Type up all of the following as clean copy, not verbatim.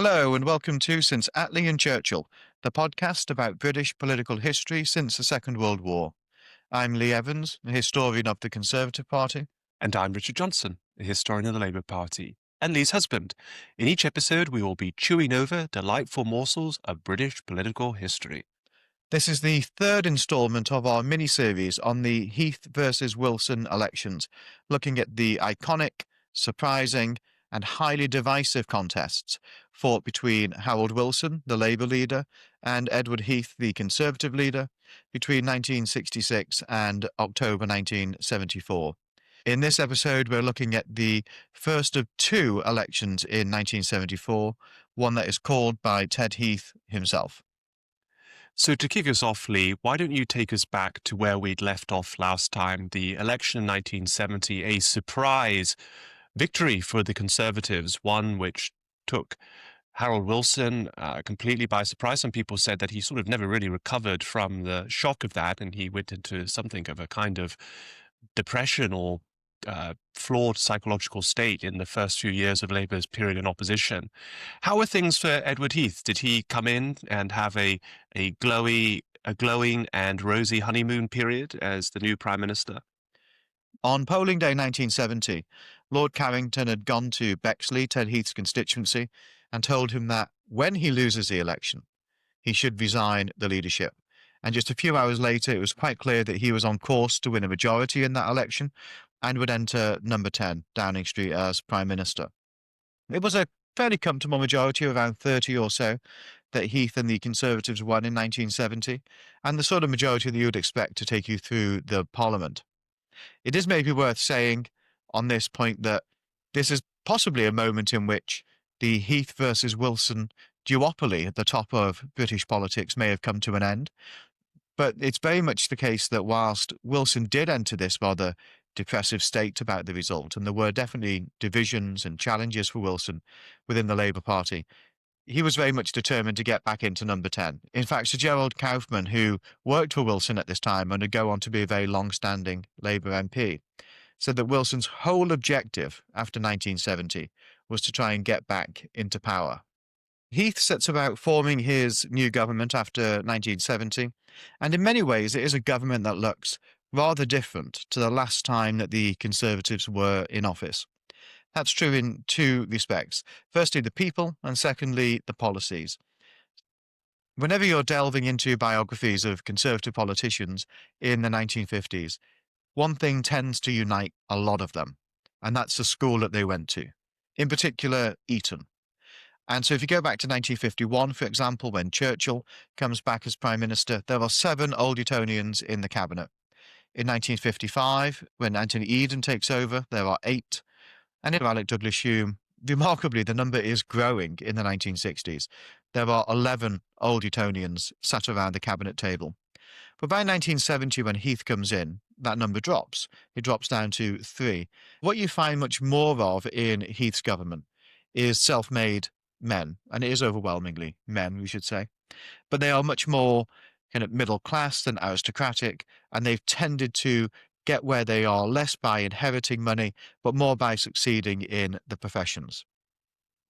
Hello and welcome to Since Attlee and Churchill, the podcast about British political history since the Second World War. I'm Lee Evans, a historian of the Conservative Party. And I'm Richard Johnson, a historian of the Labour Party, and Lee's husband. In each episode, we will be chewing over delightful morsels of British political history. This is the third instalment of our mini-series on the Heath versus Wilson elections, looking at the iconic, surprising, and highly divisive contests fought between Harold Wilson, the Labour leader, and Edward Heath, the Conservative leader, between 1966 and October 1974. In this episode, we're looking at the first of two elections in 1974, one that is called by Ted Heath himself. So to kick us off, Lee, why don't you take us back to where we'd left off last time, the election in 1970, a surprise victory for the Conservatives, one which took Harold Wilson completely by surprise. Some people said that he sort of never really recovered from the shock of that, and he went into something of a kind of depression or flawed psychological state in the first few years of Labour's period in opposition. How were things for Edward Heath? Did he come in and have a glowing and rosy honeymoon period as the new Prime Minister? On polling day 1970, Lord Carrington had gone to Bexley, Ted Heath's constituency, and told him that when he loses the election, he should resign the leadership. And just a few hours later, it was quite clear that he was on course to win a majority in that election and would enter number 10, Downing Street, as Prime Minister. It was a fairly comfortable majority, around 30 or so, that Heath and the Conservatives won in 1970, and the sort of majority that you would expect to take you through the Parliament. It is maybe worth saying on this point that this is possibly a moment in which the Heath versus Wilson duopoly at the top of British politics may have come to an end. But it's very much the case that whilst Wilson did enter this rather depressive state about the result, and there were definitely divisions and challenges for Wilson within the Labour Party, he was very much determined to get back into number 10. In fact, Sir Gerald Kaufman, who worked for Wilson at this time and would go on to be a very long-standing Labour MP, said that Wilson's whole objective after 1970 was to try and get back into power. Heath sets about forming his new government after 1970, and in many ways it is a government that looks rather different to the last time that the Conservatives were in office. That's true in two respects. Firstly, the people, and secondly, the policies. Whenever you're delving into biographies of Conservative politicians in the 1950s, one thing tends to unite a lot of them, and that's the school that they went to, in particular, Eton. And so if you go back to 1951, for example, when Churchill comes back as Prime Minister, there are 7 Old Etonians in the cabinet. In 1955, when Anthony Eden takes over, there are 8. And in Alec Douglas-Home, remarkably, the number is growing in the 1960s. There are 11 Old Etonians sat around the cabinet table. But by 1970, when Heath comes in, that number drops. It drops down to 3. What you find much more of in Heath's government is self-made men, and it is overwhelmingly men, we should say. But they are much more kind of middle class than aristocratic, and they've tended to get where they are less by inheriting money, but more by succeeding in the professions.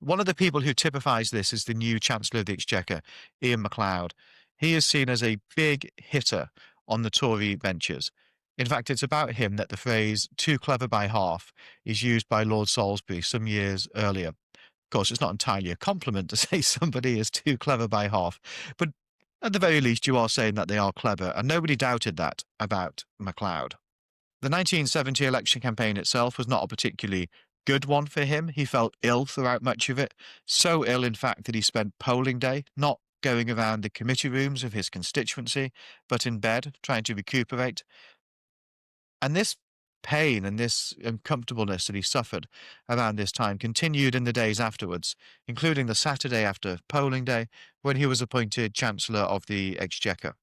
One of the people who typifies this is the new Chancellor of the Exchequer, Ian MacLeod. He is seen as a big hitter on the Tory benches. In fact, it's about him that the phrase "too clever by half" is used by Lord Salisbury some years earlier. Of course, it's not entirely a compliment to say somebody is too clever by half, but at the very least you are saying that they are clever, and nobody doubted that about MacLeod. The 1970 election campaign itself was not a particularly good one for him. He felt ill throughout much of it, so ill, in fact, that he spent polling day not going around the committee rooms of his constituency, but in bed, trying to recuperate. And this pain and this uncomfortableness that he suffered around this time continued in the days afterwards, including the Saturday after polling day, when he was appointed Chancellor of the Exchequer.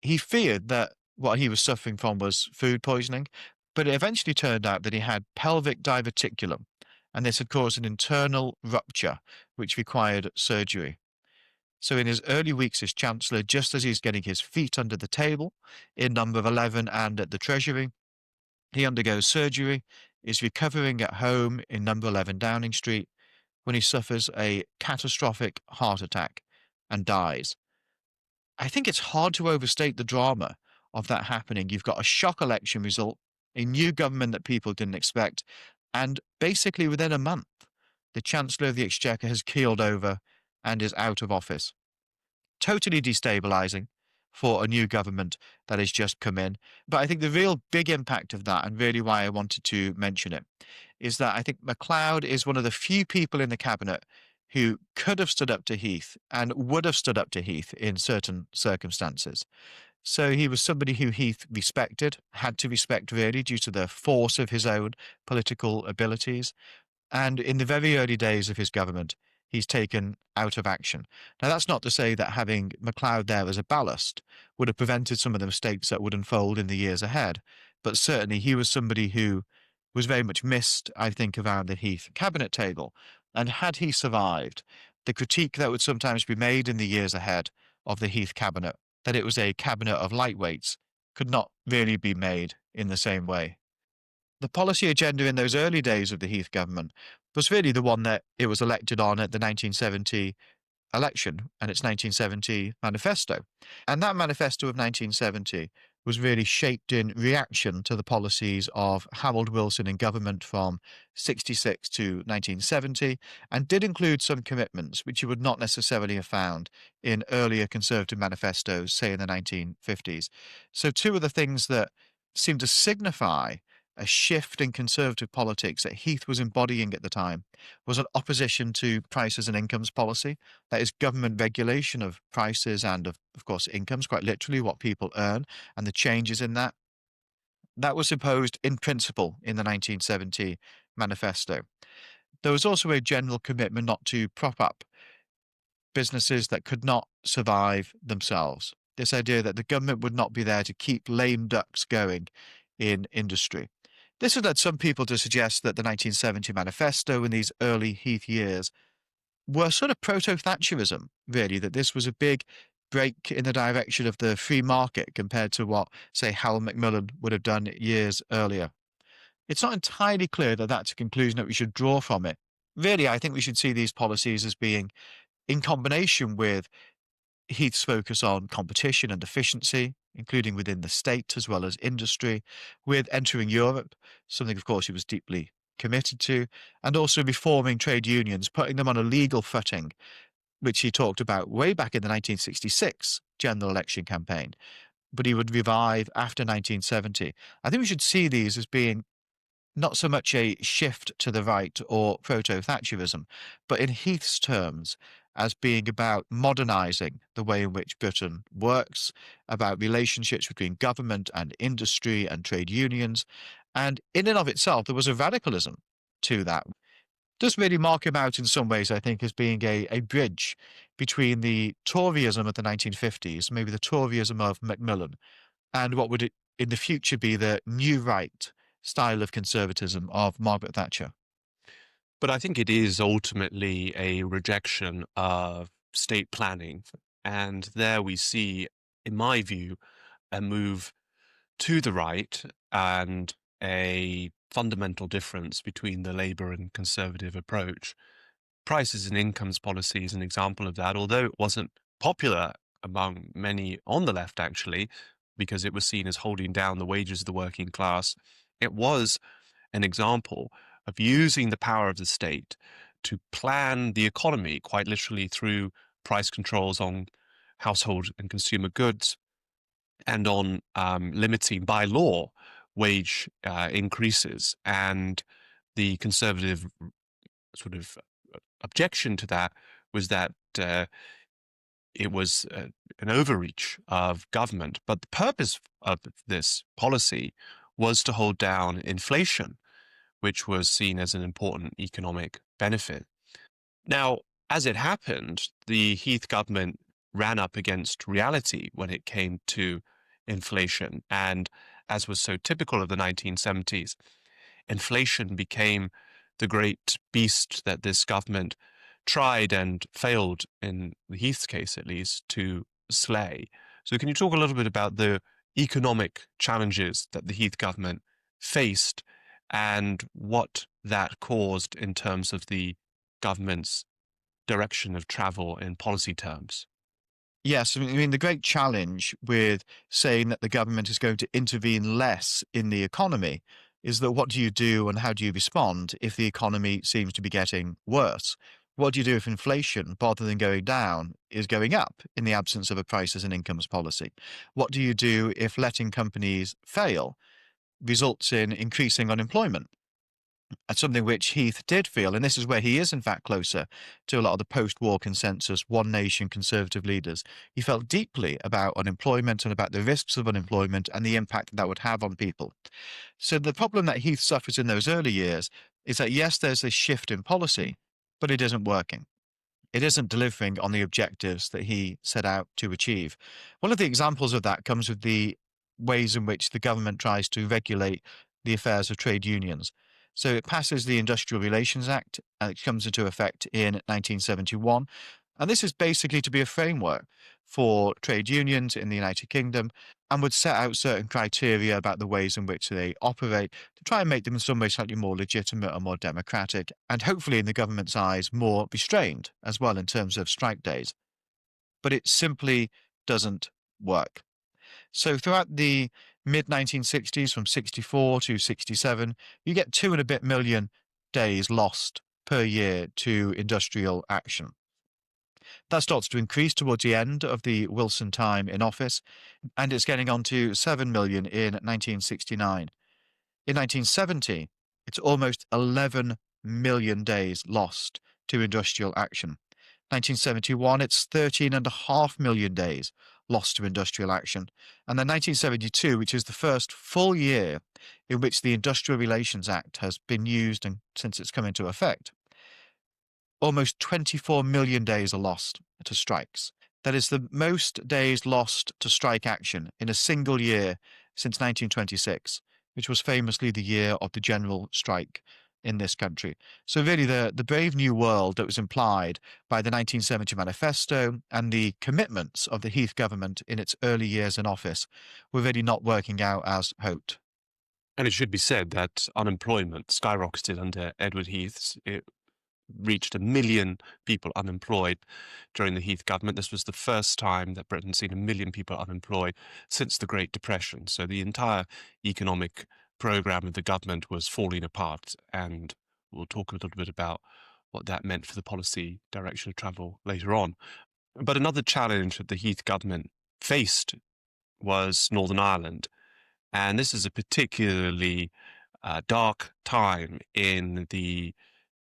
He feared that what he was suffering from was food poisoning, but it eventually turned out that he had pelvic diverticulum, and this had caused an internal rupture, which required surgery. So in his early weeks as Chancellor, just as he's getting his feet under the table in number 11 and at the Treasury, he undergoes surgery, is recovering at home in number 11 Downing Street, when he suffers a catastrophic heart attack and dies. I think it's hard to overstate the drama of that happening. You've got a shock election result, a new government that people didn't expect, and basically within a month, the Chancellor of the Exchequer has keeled over and is out of office. Totally destabilizing for a new government that has just come in. But I think the real big impact of that, and really why I wanted to mention it, is that I think MacLeod is one of the few people in the cabinet who could have stood up to Heath and would have stood up to Heath in certain circumstances. So he was somebody who Heath respected, had to respect really due to the force of his own political abilities. And in the very early days of his government, he's taken out of action. Now, that's not to say that having MacLeod there as a ballast would have prevented some of the mistakes that would unfold in the years ahead. But certainly he was somebody who was very much missed, I think, around the Heath cabinet table. And had he survived, the critique that would sometimes be made in the years ahead of the Heath cabinet, that it was a cabinet of lightweights, could not really be made in the same way. The policy agenda in those early days of the Heath government was really the one that it was elected on at the 1970 election and its 1970 manifesto. And that manifesto of 1970 was really shaped in reaction to the policies of Harold Wilson in government from 66 to 1970, and did include some commitments which you would not necessarily have found in earlier Conservative manifestos, say in the 1950s. So two of the things that seem to signify a shift in Conservative politics that Heath was embodying at the time was an opposition to prices and incomes policy. That is government regulation of prices and of course, incomes, quite literally what people earn and the changes in that. That was imposed in principle in the 1970 manifesto. There was also a general commitment not to prop up businesses that could not survive themselves. This idea that the government would not be there to keep lame ducks going in industry. This has led some people to suggest that the 1970 manifesto in these early Heath years were sort of proto-Thatcherism, really, that this was a big break in the direction of the free market compared to what, say, Hal Macmillan would have done years earlier. It's not entirely clear that that's a conclusion that we should draw from it. Really, I think we should see these policies as being in combination with Heath's focus on competition and efficiency, including within the state as well as industry, with entering Europe, something, of course, he was deeply committed to, and also reforming trade unions, putting them on a legal footing, which he talked about way back in the 1966 general election campaign, but he would revive after 1970. I think we should see these as being not so much a shift to the right or proto-Thatcherism, but in Heath's terms, as being about modernizing the way in which Britain works, about relationships between government and industry and trade unions. And in and of itself, there was a radicalism to that. Does really mark him out in some ways, I think, as being a bridge between the Toryism of the 1950s, maybe the Toryism of Macmillan, and what would in the future be the new right style of conservatism of Margaret Thatcher. But I think it is ultimately a rejection of state planning. And there we see, in my view, a move to the right and a fundamental difference between the Labour and Conservative approach. Prices and incomes policy is an example of that, although it wasn't popular among many on the left, actually, because it was seen as holding down the wages of the working class. It was an example of using the power of the state to plan the economy, quite literally through price controls on household and consumer goods and on limiting by law wage increases. And the Conservative sort of objection to that was that it was an overreach of government. But the purpose of this policy was to hold down inflation, which was seen as an important economic benefit. Now, as it happened, the Heath government ran up against reality when it came to inflation. And as was so typical of the 1970s, inflation became the great beast that this government tried and failed, in the Heath's case at least, to slay. So can you talk a little bit about the economic challenges that the Heath government faced and what that caused in terms of the government's direction of travel in policy terms? Yes, I mean, the great challenge with saying that the government is going to intervene less in the economy is that what do you do and how do you respond if the economy seems to be getting worse? What do you do if inflation, rather than going down, is going up in the absence of a prices and incomes policy? What do you do if letting companies fail results in increasing unemployment? And something which Heath did feel, and this is where he is in fact closer to a lot of the post-war consensus, one nation conservative leaders. He felt deeply about unemployment and about the risks of unemployment and the impact that would have on people. So the problem that Heath suffers in those early years is that yes, there's this shift in policy, but it isn't working. It isn't delivering on the objectives that he set out to achieve. One of the examples of that comes with the ways in which the government tries to regulate the affairs of trade unions. So it passes the Industrial Relations Act, and it comes into effect in 1971. And this is basically to be a framework for trade unions in the United Kingdom and would set out certain criteria about the ways in which they operate to try and make them in some way slightly more legitimate and more democratic, and hopefully in the government's eyes more restrained as well in terms of strike days. But it simply doesn't work. So throughout the mid 1960s, from 64 to 67, you get 2 and a bit million days lost per year to industrial action. That starts to increase towards the end of the Wilson time in office, and it's getting on to 7 million in 1969. In 1970, it's almost 11 million days lost to industrial action. 1971, it's 13.5 million days lost to industrial action. And then 1972, which is the first full year in which the Industrial Relations Act has been used and since it's come into effect, almost 24 million days are lost to strikes. That is the most days lost to strike action in a single year since 1926, which was famously the year of the general strike in this country. So really the brave new world that was implied by the 1970 manifesto and the commitments of the Heath government in its early years in office were really not working out as hoped. And it should be said that unemployment skyrocketed under Edward Heath. It reached 1 million people unemployed during the Heath government. This was the first time that Britain's seen 1 million people unemployed since the Great Depression. So the entire economic program of the government was falling apart. And we'll talk a little bit about what that meant for the policy direction of travel later on. But another challenge that the Heath government faced was Northern Ireland. And this is a particularly dark time in the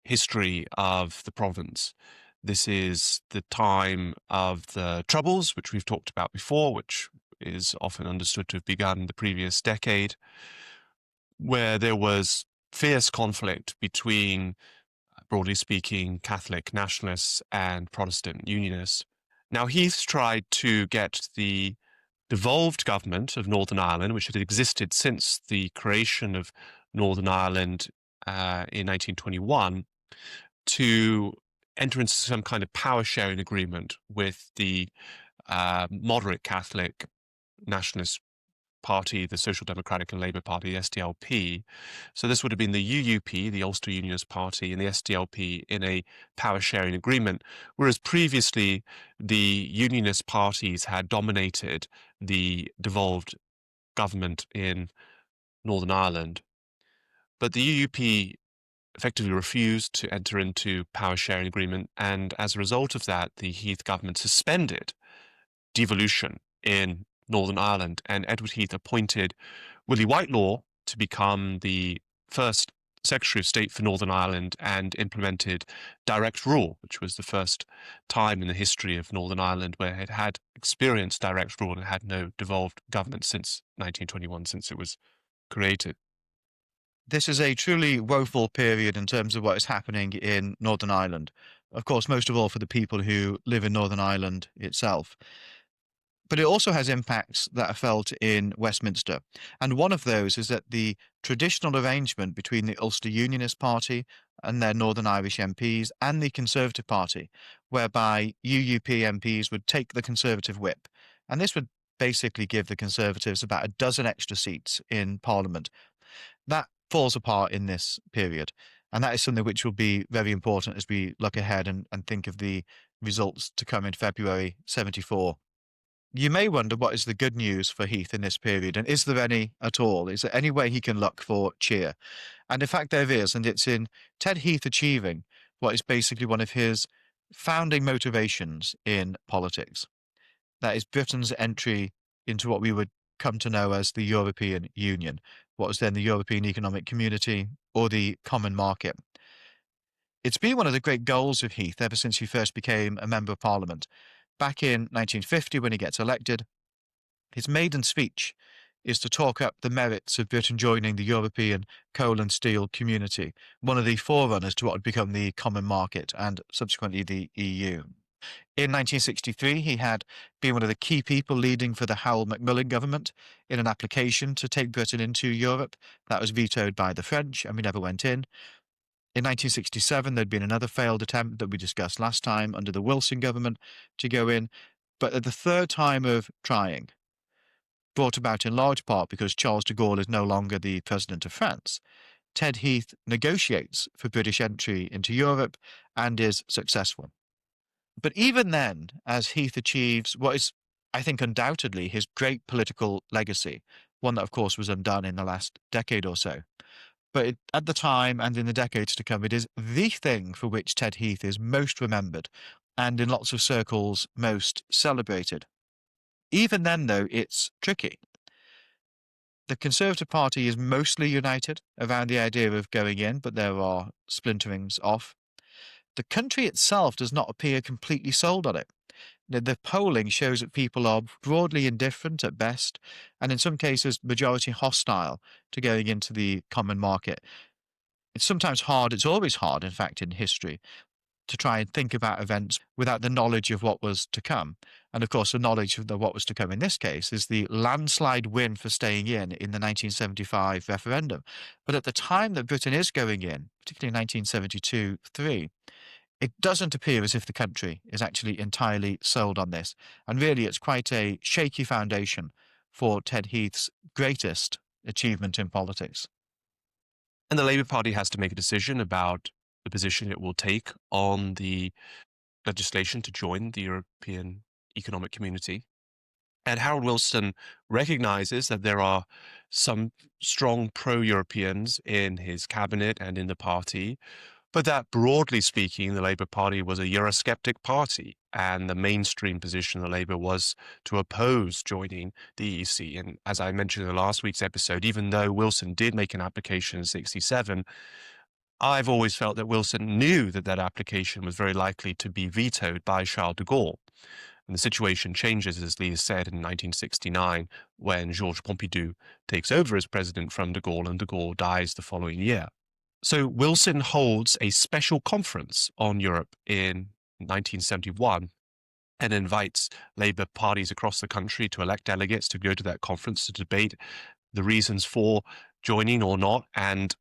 history of the province. This is the time of the Troubles, which we've talked about before, which is often understood to have begun the previous decade, where there was fierce conflict between, broadly speaking, Catholic nationalists and Protestant unionists. Now, Heath tried to get the devolved government of Northern Ireland, which had existed since the creation of Northern Ireland in 1921, to enter into some kind of power sharing agreement with the moderate Catholic nationalist party, the Social Democratic and Labour Party, the SDLP. So this would have been the UUP, the Ulster Unionist Party, and the SDLP in a power sharing agreement, whereas previously the Unionist parties had dominated the devolved government in Northern Ireland. But the UUP effectively refused to enter into power sharing agreement, and as a result of that, the Heath government suspended devolution in Northern Ireland, and Edward Heath appointed Willie Whitelaw to become the first Secretary of State for Northern Ireland and implemented direct rule, which was the first time in the history of Northern Ireland where it had experienced direct rule and had no devolved government since 1921, since it was created. This is a truly woeful period in terms of what is happening in Northern Ireland. Of course, most of all for the people who live in Northern Ireland itself. But it also has impacts that are felt in Westminster. And one of those is that the traditional arrangement between the Ulster Unionist Party and their Northern Irish MPs and the Conservative Party, whereby UUP MPs would take the Conservative whip. And this would basically give the Conservatives about a dozen extra seats in Parliament. That falls apart in this period. And that is something which will be very important as we look ahead and think of the results to come in February 74. You may wonder what is the good news for Heath in this period, and is there any at all? Is there any way he can look for cheer? And in fact, there is, and it's in Ted Heath achieving what is basically one of his founding motivations in politics. That is Britain's entry into what we would come to know as the European Union, what was then the European Economic Community or the Common Market. It's been one of the great goals of Heath ever since he first became a Member of Parliament. Back in 1950, when he gets elected, his maiden speech is to talk up the merits of Britain joining the European coal and steel community, one of the forerunners to what would become the Common Market and subsequently the EU. In 1963, he had been one of the key people leading for the Howell Macmillan government in an application to take Britain into Europe. That was vetoed by the French, and we never went in. In 1967, there'd been another failed attempt that we discussed last time under the Wilson government to go in. But at the third time of trying, brought about in large part because Charles de Gaulle is no longer the president of France, Ted Heath negotiates for British entry into Europe and is successful. But even then, as Heath achieves what is, I think, undoubtedly his great political legacy, one that, of course, was undone in the last decade or so, but at the time and in the decades to come, it is the thing for which Ted Heath is most remembered and in lots of circles most celebrated. Even then, though, it's tricky. The Conservative Party is mostly united around the idea of going in, but there are splinterings off. The country itself does not appear completely sold on it. The polling shows that people are broadly indifferent at best, and in some cases, majority hostile to going into the common market. It's sometimes hard, it's always hard, in fact, in history, to try and think about events without the knowledge of what was to come. And of course, the knowledge of what was to come in this case is the landslide win for staying in the 1975 referendum. But at the time that Britain is going in, particularly in 1972-3, it doesn't appear as if the country is actually entirely sold on this. And really, it's quite a shaky foundation for Ted Heath's greatest achievement in politics. And the Labour Party has to make a decision about the position it will take on the legislation to join the European Economic Community. And Harold Wilson recognizes that there are some strong pro-Europeans in his cabinet and in the party, but that broadly speaking, the Labour Party was a Eurosceptic party, and the mainstream position of the Labour was to oppose joining the EEC. And as I mentioned in last week's episode, even though Wilson did make an application in 1967, I've always felt that Wilson knew that that application was very likely to be vetoed by Charles de Gaulle. And the situation changes, as Lee has said, in 1969, when Georges Pompidou takes over as president from de Gaulle, and de Gaulle dies the following year. So Wilson holds a special conference on Europe in 1971 and invites Labour parties across the country to elect delegates to go to that conference to debate the reasons for joining or not. And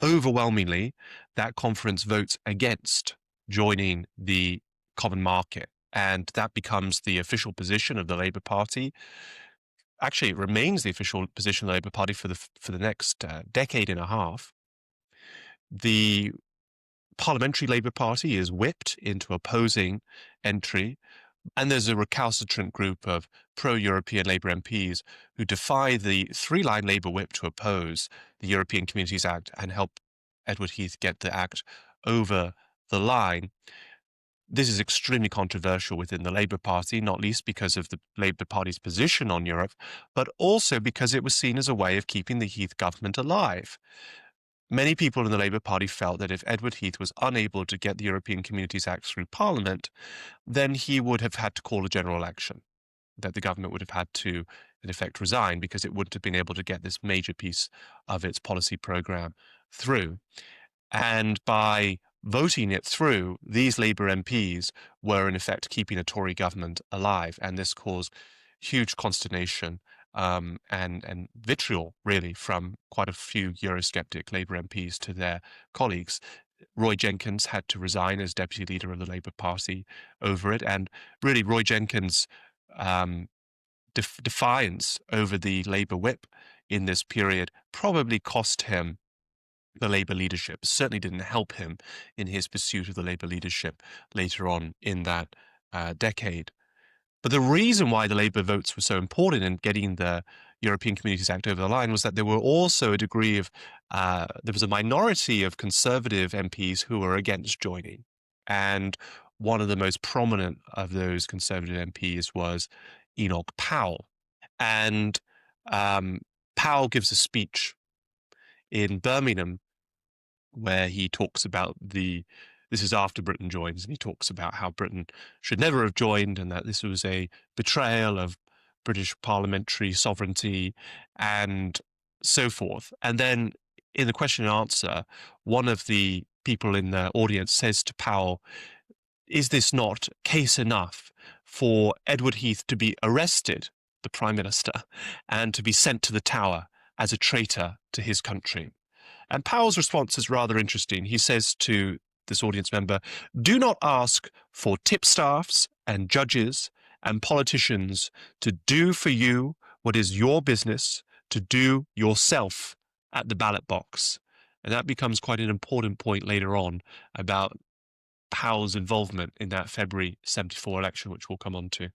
overwhelmingly, that conference votes against joining the common market. And that becomes the official position of the Labour Party. Actually, it remains the official position of the Labour Party for the next decade and a half. The Parliamentary Labour Party is whipped into opposing entry, and there's a recalcitrant group of pro-European Labour MPs who defy the three-line Labour whip to oppose the European Communities Act and help Edward Heath get the act over the line. This is extremely controversial within the Labour Party, not least because of the Labour Party's position on Europe, but also because it was seen as a way of keeping the Heath government alive. Many people in the Labour Party felt that if Edward Heath was unable to get the European Communities Act through Parliament, then he would have had to call a general election, that the government would have had to, in effect, resign because it wouldn't have been able to get this major piece of its policy programme through. And by voting it through, these Labour MPs were, in effect, keeping a Tory government alive, and this caused huge consternation and vitriol, really, from quite a few Eurosceptic Labour MPs to their colleagues. Roy Jenkins had to resign as deputy leader of the Labour Party over it, and really Roy Jenkins' defiance over the Labour whip in this period probably cost him the Labour leadership. Certainly didn't help him in his pursuit of the Labour leadership later on in that decade. But the reason why the Labour votes were so important in getting the European Communities Act over the line was that there were also a degree of, there was a minority of Conservative MPs who were against joining. And one of the most prominent of those Conservative MPs was Enoch Powell. And Powell gives a speech in Birmingham where he talks about this is after Britain joins, and he talks about how Britain should never have joined and that this was a betrayal of British parliamentary sovereignty and so forth. And then in the question and answer, one of the people in the audience says to Powell, is this not case enough for Edward Heath to be arrested, the Prime Minister, and to be sent to the Tower as a traitor to his country? And Powell's response is rather interesting. He says to this audience member, do not ask for tipstaffs and judges and politicians to do for you what is your business to do yourself at the ballot box. And that becomes quite an important point later on about Powell's involvement in that February 74 election, which we'll come on to.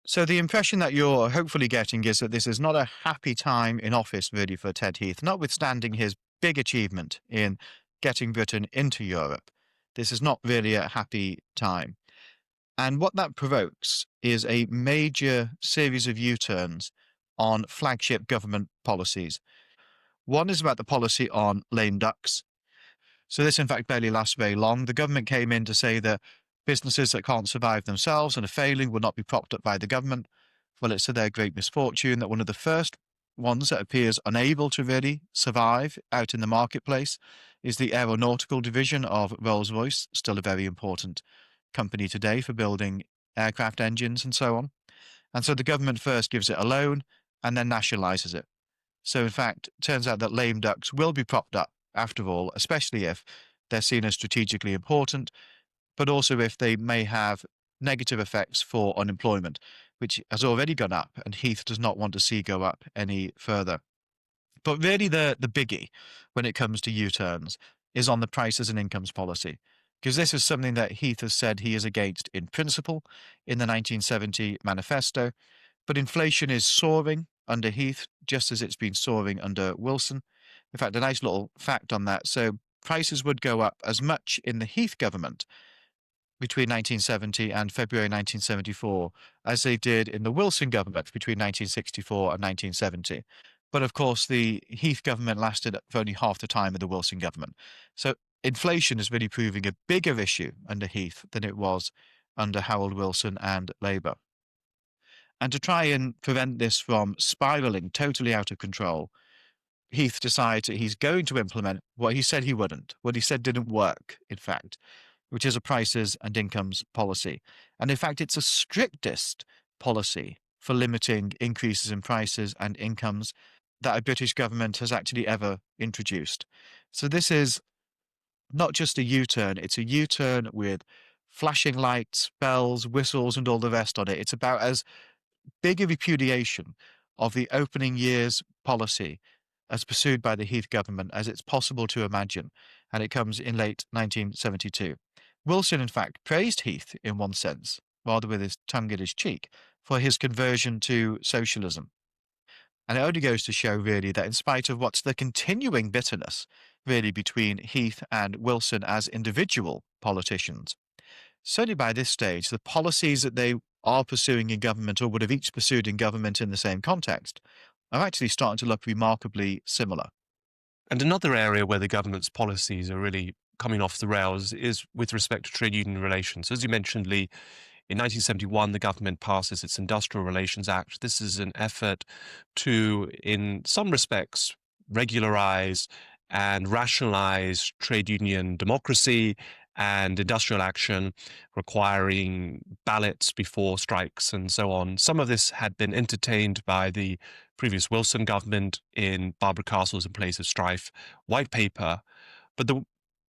So the impression that you're hopefully getting is that this is not a happy time in office, really, for Ted Heath, notwithstanding his big achievement in getting Britain into Europe. This is not really a happy time. And what that provokes is a major series of U-turns on flagship government policies. One is about the policy on lame ducks. So this, in fact, barely lasts very long. The government came in to say that businesses that can't survive themselves and are failing will not be propped up by the government. Well, it's to their great misfortune that one of the first ones that appears unable to really survive out in the marketplace is the aeronautical division of Rolls-Royce, still a very important company today for building aircraft engines and so on. And so the government first gives it a loan and then nationalizes it. So in fact, it turns out that lame ducks will be propped up after all, especially if they're seen as strategically important, but also if they may have negative effects for unemployment, which has already gone up, and Heath does not want to see go up any further. But really the biggie when it comes to U-turns is on the prices and incomes policy, because this is something that Heath has said he is against in principle in the 1970 manifesto, but inflation is soaring under Heath, just as it's been soaring under Wilson. In fact, a nice little fact on that. So prices would go up as much in the Heath government between 1970 and February 1974 as they did in the Wilson government between 1964 and 1970. But of course, the Heath government lasted for only half the time of the Wilson government. So inflation is really proving a bigger issue under Heath than it was under Harold Wilson and Labour. And to try and prevent this from spiralling totally out of control, Heath decides that he's going to implement what he said he wouldn't, what he said didn't work, in fact, which is a prices and incomes policy. And in fact, it's the strictest policy for limiting increases in prices and incomes that a British government has actually ever introduced. So this is not just a U-turn, it's a U-turn with flashing lights, bells, whistles, and all the rest on it. It's about as big a repudiation of the opening years policy as pursued by the Heath government as it's possible to imagine, and it comes in late 1972. Wilson, in fact, praised Heath in one sense, rather with his tongue in his cheek, for his conversion to socialism. And it only goes to show, really, that in spite of what's the continuing bitterness, really, between Heath and Wilson as individual politicians, certainly by this stage, the policies that they are pursuing in government or would have each pursued in government in the same context are actually starting to look remarkably similar. And another area where the government's policies are really coming off the rails is with respect to trade union relations. As you mentioned, Lee, in 1971, the government passes its Industrial Relations Act. This is an effort to, in some respects, regularize and rationalize trade union democracy and industrial action, requiring ballots before strikes and so on. Some of this had been entertained by the previous Wilson government in Barbara Castle's In Place of Strife white paper, but the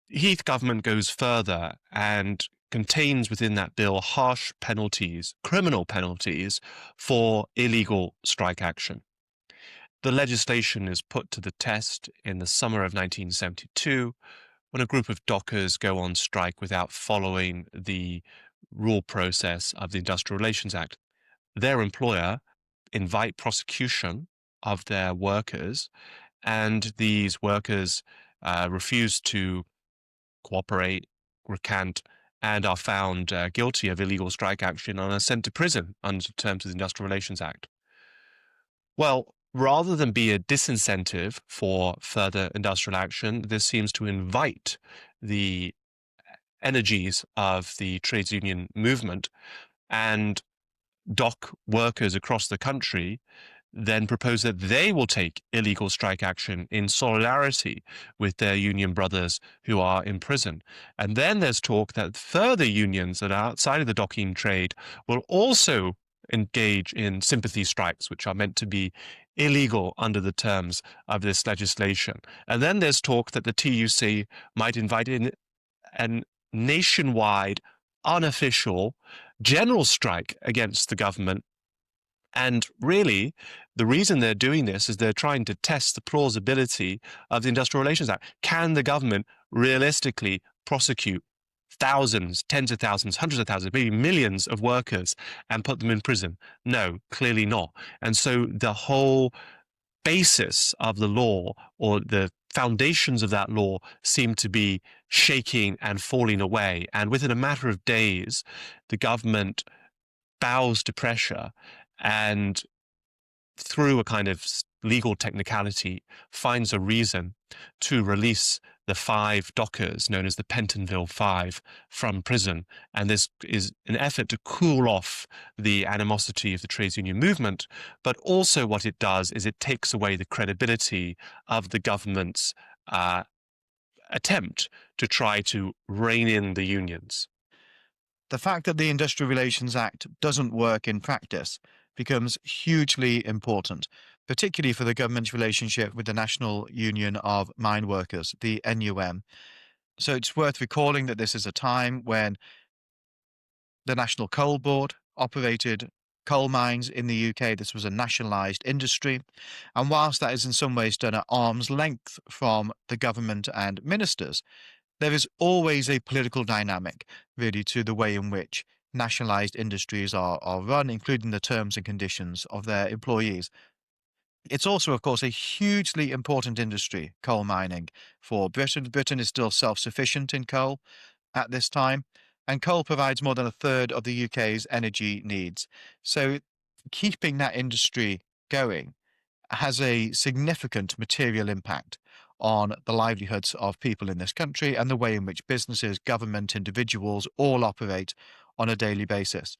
Heath government goes further and contains within that bill harsh penalties, criminal penalties, for illegal strike action. The legislation is put to the test in the summer of 1972 when a group of dockers go on strike without following the rule process of the Industrial Relations Act. Their employer invite prosecution of their workers, and these workers refuse to cooperate, recant, and are found guilty of illegal strike action and are sent to prison under the terms of the Industrial Relations Act. Well, rather than be a disincentive for further industrial action, this seems to invite the energies of the trades union movement, and dock workers across the country then propose that they will take illegal strike action in solidarity with their union brothers who are in prison. And then there's talk that further unions that are outside of the docking trade will also engage in sympathy strikes, which are meant to be illegal under the terms of this legislation. And then there's talk that the TUC might invite in a nationwide, unofficial, general strike against the government. And really, the reason they're doing this is they're trying to test the plausibility of the Industrial Relations Act. Can the government realistically prosecute thousands, tens of thousands, hundreds of thousands, maybe millions of workers and put them in prison? No, clearly not. And so the whole basis of the law, or the foundations of that law, seem to be shaking and falling away. And within a matter of days, the government bows to pressure and, through a kind of legal technicality, finds a reason to release the 5 dockers known as the Pentonville Five from prison. And this is an effort to cool off the animosity of the trades union movement. But also what it does is it takes away the credibility of the government's attempt to try to rein in the unions. The fact that the Industrial Relations Act doesn't work in practice becomes hugely important, particularly for the government's relationship with the National Union of Mine Workers, the NUM. So it's worth recalling that this is a time when the National Coal Board operated coal mines in the UK. This was a nationalised industry. And whilst that is in some ways done at arm's length from the government and ministers, there is always a political dynamic, really, to the way in which nationalised industries are run, including the terms and conditions of their employees. It's also, of course, a hugely important industry, coal mining, for Britain. Britain is still self-sufficient in coal at this time, and coal provides more than a third of the UK's energy needs. So keeping that industry going has a significant material impact on the livelihoods of people in this country and the way in which businesses, government, individuals all operate on a daily basis.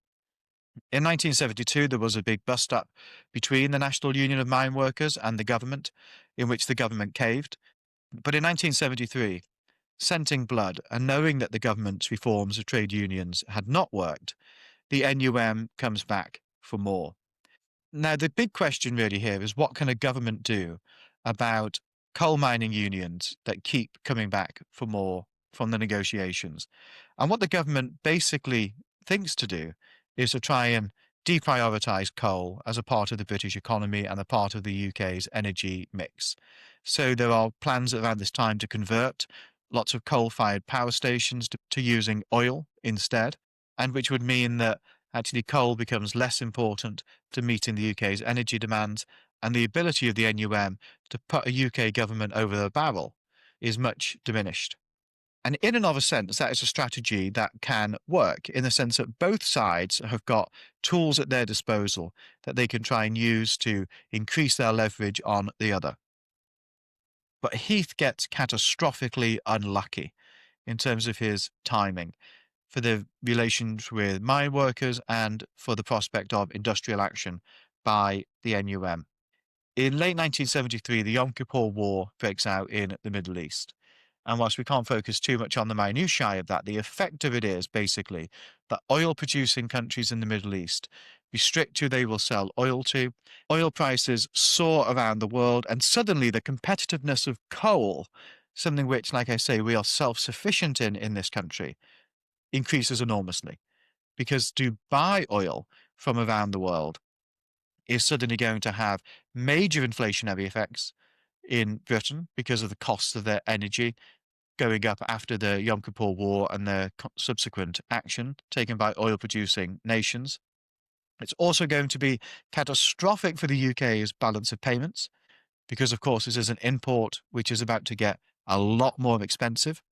In 1972, there was a big bust-up between the National Union of Mine Workers and the government, in which the government caved. But in 1973, scenting blood and knowing that the government's reforms of trade unions had not worked, the NUM comes back for more. Now, the big question really here is, what can a government do about coal mining unions that keep coming back for more from the negotiations? And what the government basically thinks to do is to try and deprioritise coal as a part of the British economy and a part of the UK's energy mix. So there are plans around this time to convert lots of coal-fired power stations to using oil instead, and which would mean that actually coal becomes less important to meeting the UK's energy demands, and the ability of the NUM to put a UK government over the barrel is much diminished. And in and of a sense, that is a strategy that can work, in the sense that both sides have got tools at their disposal that they can try and use to increase their leverage on the other. But Heath gets catastrophically unlucky in terms of his timing for the relations with mine workers and for the prospect of industrial action by the NUM. In late 1973, the Yom Kippur War breaks out in the Middle East. And whilst we can't focus too much on the minutiae of that, the effect of it is basically that oil-producing countries in the Middle East restrict who they will sell oil to. Oil prices soar around the world, and suddenly the competitiveness of coal, something which, like I say, we are self-sufficient in this country, increases enormously. Because to buy oil from around the world is suddenly going to have major inflationary effects in Britain because of the cost of their energy going up after the Yom Kippur War and the subsequent action taken by oil-producing nations. It's also going to be catastrophic for the UK's balance of payments because, of course, this is an import which is about to get a lot more expensive.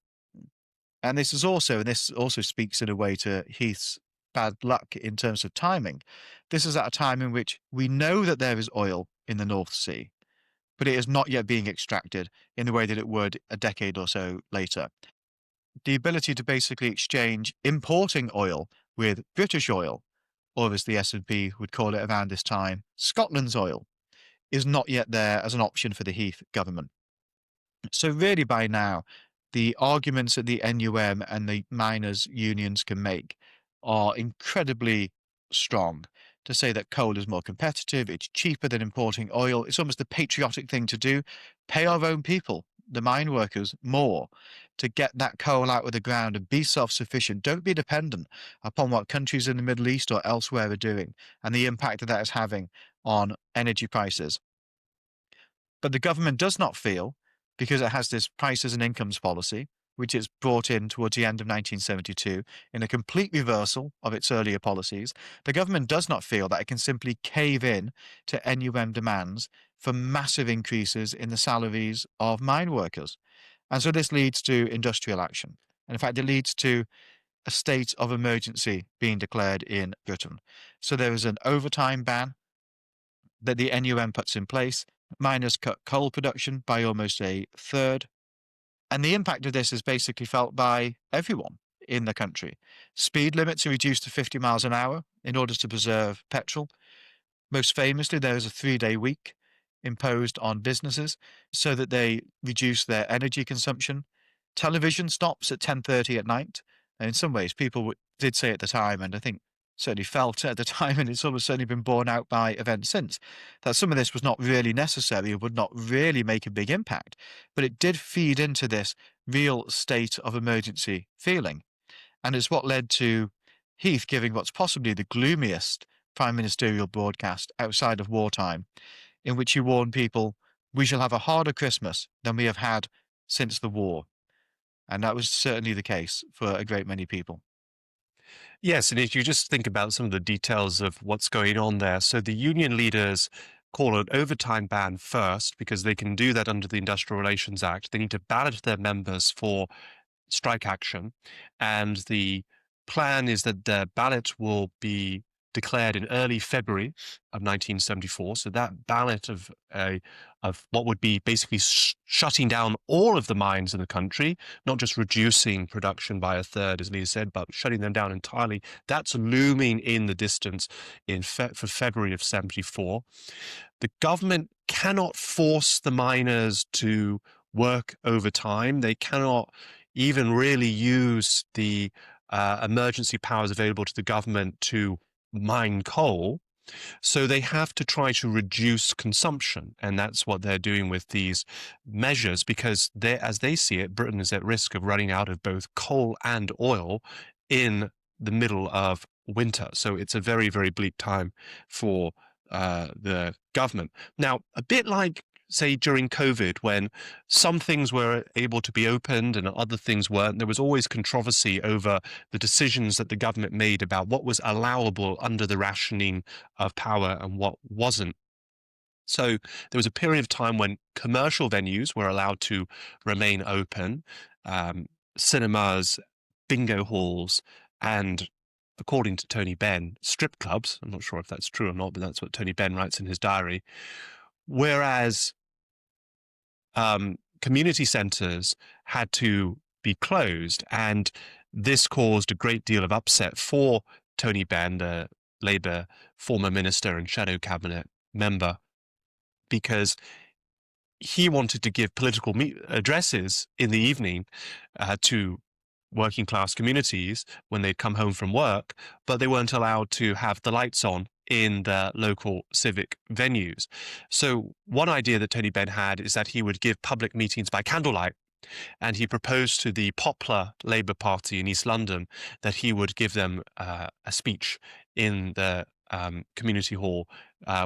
And this also speaks in a way to Heath's bad luck in terms of timing. This is at a time in which we know that there is oil in the North Sea, but it is not yet being extracted in the way that it would a decade or so later. The ability to basically exchange importing oil with British oil, or as the S&P would call it around this time, Scotland's oil, is not yet there as an option for the Heath government. So really by now, the arguments that the NUM and the miners' unions can make are incredibly strong to say that coal is more competitive, it's cheaper than importing oil. It's almost the patriotic thing to do. Pay our own people, the mine workers, more to get that coal out of the ground and be self-sufficient. Don't be dependent upon what countries in the Middle East or elsewhere are doing and the impact that that is having on energy prices. But the government does not feel, because it has this prices and incomes policy, which it's brought in towards the end of 1972 in a complete reversal of its earlier policies, the government does not feel that it can simply cave in to NUM demands for massive increases in the salaries of mine workers. And so this leads to industrial action. And in fact, it leads to a state of emergency being declared in Britain. So there is an overtime ban that the NUM puts in place. Miners cut coal production by almost a third. And the impact of this is basically felt by everyone in the country. Speed limits are reduced to 50 miles an hour in order to preserve petrol. Most famously, there is a 3-day week imposed on businesses so that they reduce their energy consumption. Television stops at 10:30 at night. And in some ways, people did say at the time, and I think certainly felt at the time, and it's almost certainly been borne out by events since, that some of this was not really necessary or would not really make a big impact. But it did feed into this real state of emergency feeling. And it's what led to Heath giving what's possibly the gloomiest prime ministerial broadcast outside of wartime, in which he warned people, "We shall have a harder Christmas than we have had since the war." And that was certainly the case for a great many people. Yes, and if you just think about some of the details of what's going on there. So the union leaders call an overtime ban first because they can do that under the Industrial Relations Act. They need to ballot their members for strike action. And the plan is that the ballot will be declared in early February of 1974. So that ballot of what would be basically shutting down all of the mines in the country, not just reducing production by a third, as Leah said, but shutting them down entirely. That's looming in the distance for February of 74. The government cannot force the miners to work overtime. They cannot even really use the emergency powers available to the government to mine coal. So they have to try to reduce consumption. And that's what they're doing with these measures, because as they see it, Britain is at risk of running out of both coal and oil in the middle of winter. So it's a very, very bleak time for the government. Now, a bit like, say, during COVID, when some things were able to be opened and other things weren't, there was always controversy over the decisions that the government made about what was allowable under the rationing of power and what wasn't. So there was a period of time when commercial venues were allowed to remain open, cinemas, bingo halls, and according to Tony Benn, strip clubs. I'm not sure if that's true or not, but that's what Tony Benn writes in his diary. Whereas community centres had to be closed, and this caused a great deal of upset for Tony Benn, the Labour former minister and shadow cabinet member, because he wanted to give political addresses in the evening to working class communities when they'd come home from work, but they weren't allowed to have the lights on in the local civic venues. So one idea that Tony Benn had is that he would give public meetings by candlelight, and he proposed to the Poplar Labour Party in East London that he would give them a speech in the community hall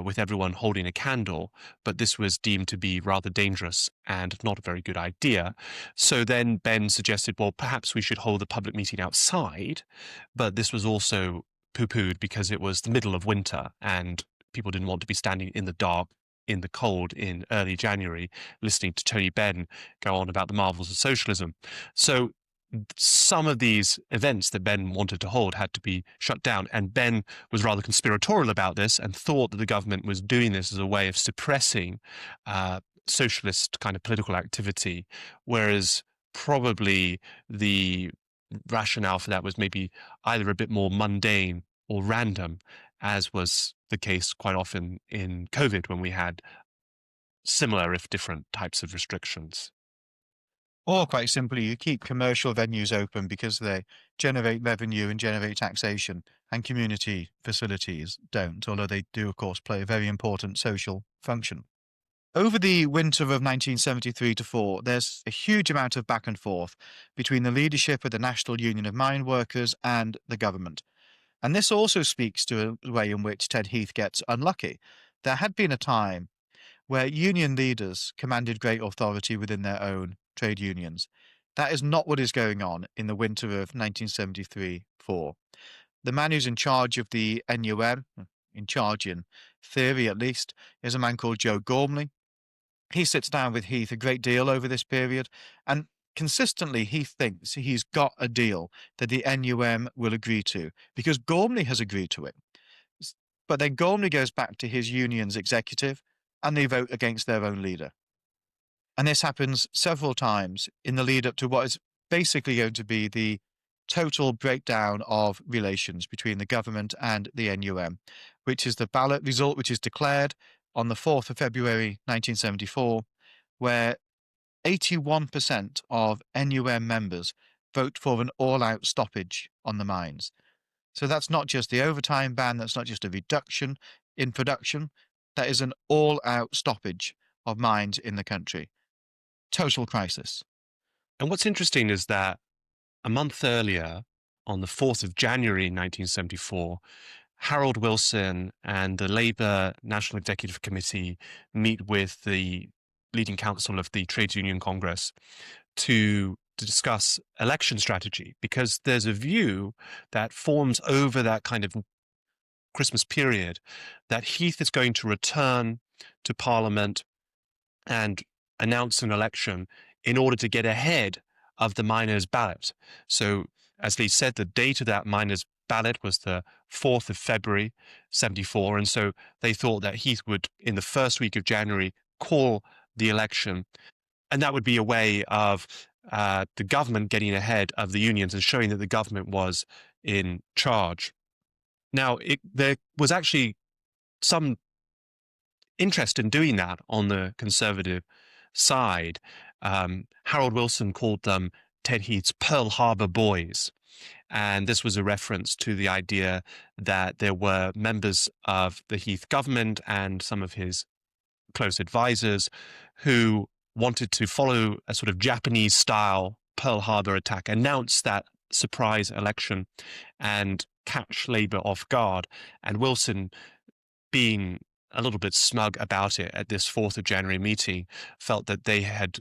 with everyone holding a candle, but this was deemed to be rather dangerous and not a very good idea. So then Ben suggested, well, perhaps we should hold the public meeting outside, but this was also poo-pooed because it was the middle of winter and people didn't want to be standing in the dark, in the cold, in early January, listening to Tony Benn go on about the marvels of socialism. So some of these events that Ben wanted to hold had to be shut down. And Ben was rather conspiratorial about this and thought that the government was doing this as a way of suppressing socialist kind of political activity, whereas probably the rationale for that was maybe either a bit more mundane or random, as was the case quite often in COVID when we had similar, if different, types of restrictions. Or quite simply, you keep commercial venues open because they generate revenue and generate taxation, and community facilities don't, although they do, of course, play a very important social function. Over the winter of 1973 to 4, there's a huge amount of back and forth between the leadership of the National Union of Mine Workers and the government. And this also speaks to a way in which Ted Heath gets unlucky. There had been a time where union leaders commanded great authority within their own trade unions. That is not what is going on in the winter of 1973-4. The man who's in charge of the NUM, in charge in theory at least, is a man called Joe Gormley. He sits down with Heath a great deal over this period, and consistently he thinks he's got a deal that the NUM will agree to, because Gormley has agreed to it. But then Gormley goes back to his union's executive, and they vote against their own leader. And this happens several times in the lead up to what is basically going to be the total breakdown of relations between the government and the NUM, which is the ballot result which is declared on the 4th of February 1974, where 81% of NUM members vote for an all-out stoppage on the mines. So that's not just the overtime ban, that's not just a reduction in production, that is an all-out stoppage of mines in the country. Total crisis. And what's interesting is that a month earlier, on the 4th of January 1974, Harold Wilson and the Labour National Executive Committee meet with the leading council of the Trades Union Congress to discuss election strategy, because there's a view that forms over that kind of Christmas period that Heath is going to return to Parliament and announce an election in order to get ahead of the miners' ballot. So, as Lee said, the date of that miners' ballot was the 4th of February, 74. And so they thought that Heath would, in the first week of January, call the election. And that would be a way of the government getting ahead of the unions and showing that the government was in charge. Now, there was actually some interest in doing that on the Conservative side. Harold Wilson called them Ted Heath's Pearl Harbor Boys. And this was a reference to the idea that there were members of the Heath government and some of his close advisors who wanted to follow a sort of Japanese-style Pearl Harbor attack, announce that surprise election and catch Labour off guard. And Wilson, being a little bit smug about it at this 4th of January meeting, felt that they had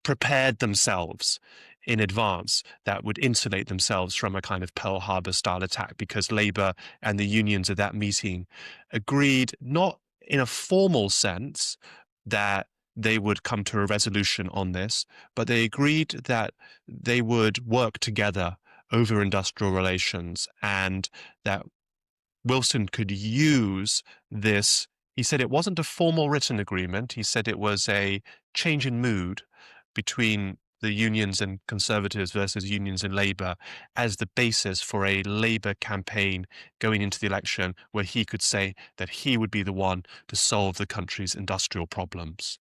prepared themselves in advance that would insulate themselves from a kind of Pearl Harbor style attack, because Labour and the unions at that meeting agreed, not in a formal sense that they would come to a resolution on this, but they agreed that they would work together over industrial relations, and that Wilson could use this. He said it wasn't a formal written agreement. He said it was a change in mood between the unions and Conservatives versus unions and Labour as the basis for a Labour campaign going into the election, where he could say that he would be the one to solve the country's industrial problems.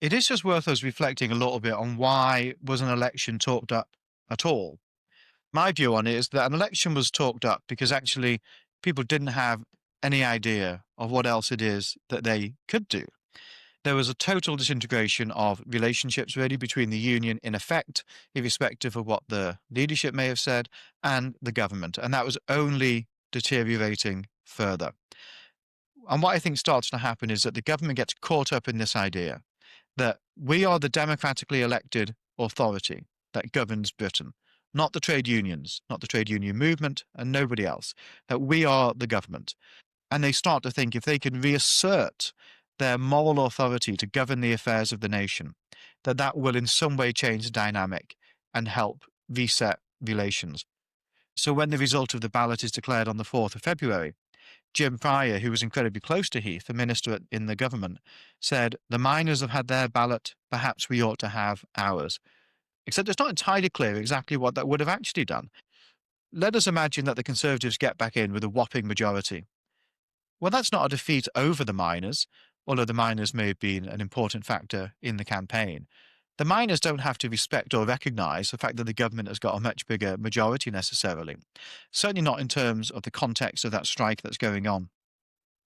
It is just worth us reflecting a little bit on why was an election talked up at all. My view on it is that an election was talked up because actually people didn't have any idea of what else it is that they could do. There was a total disintegration of relationships really between the union in effect, irrespective of what the leadership may have said, and the government. And that was only deteriorating further. And what I think starts to happen is that the government gets caught up in this idea that we are the democratically elected authority that governs Britain, not the trade unions, not the trade union movement, and nobody else, that we are the government. And they start to think if they can reassert their moral authority to govern the affairs of the nation, that that will in some way change the dynamic and help reset relations. So when the result of the ballot is declared on the 4th of February, Jim Pryor, who was incredibly close to Heath, a minister in the government, said, "The miners have had their ballot, perhaps we ought to have ours." Except it's not entirely clear exactly what that would have actually done. Let us imagine that the Conservatives get back in with a whopping majority. Well, that's not a defeat over the miners, although the miners may have been an important factor in the campaign. The miners don't have to respect or recognise the fact that the government has got a much bigger majority necessarily. Certainly not in terms of the context of that strike that's going on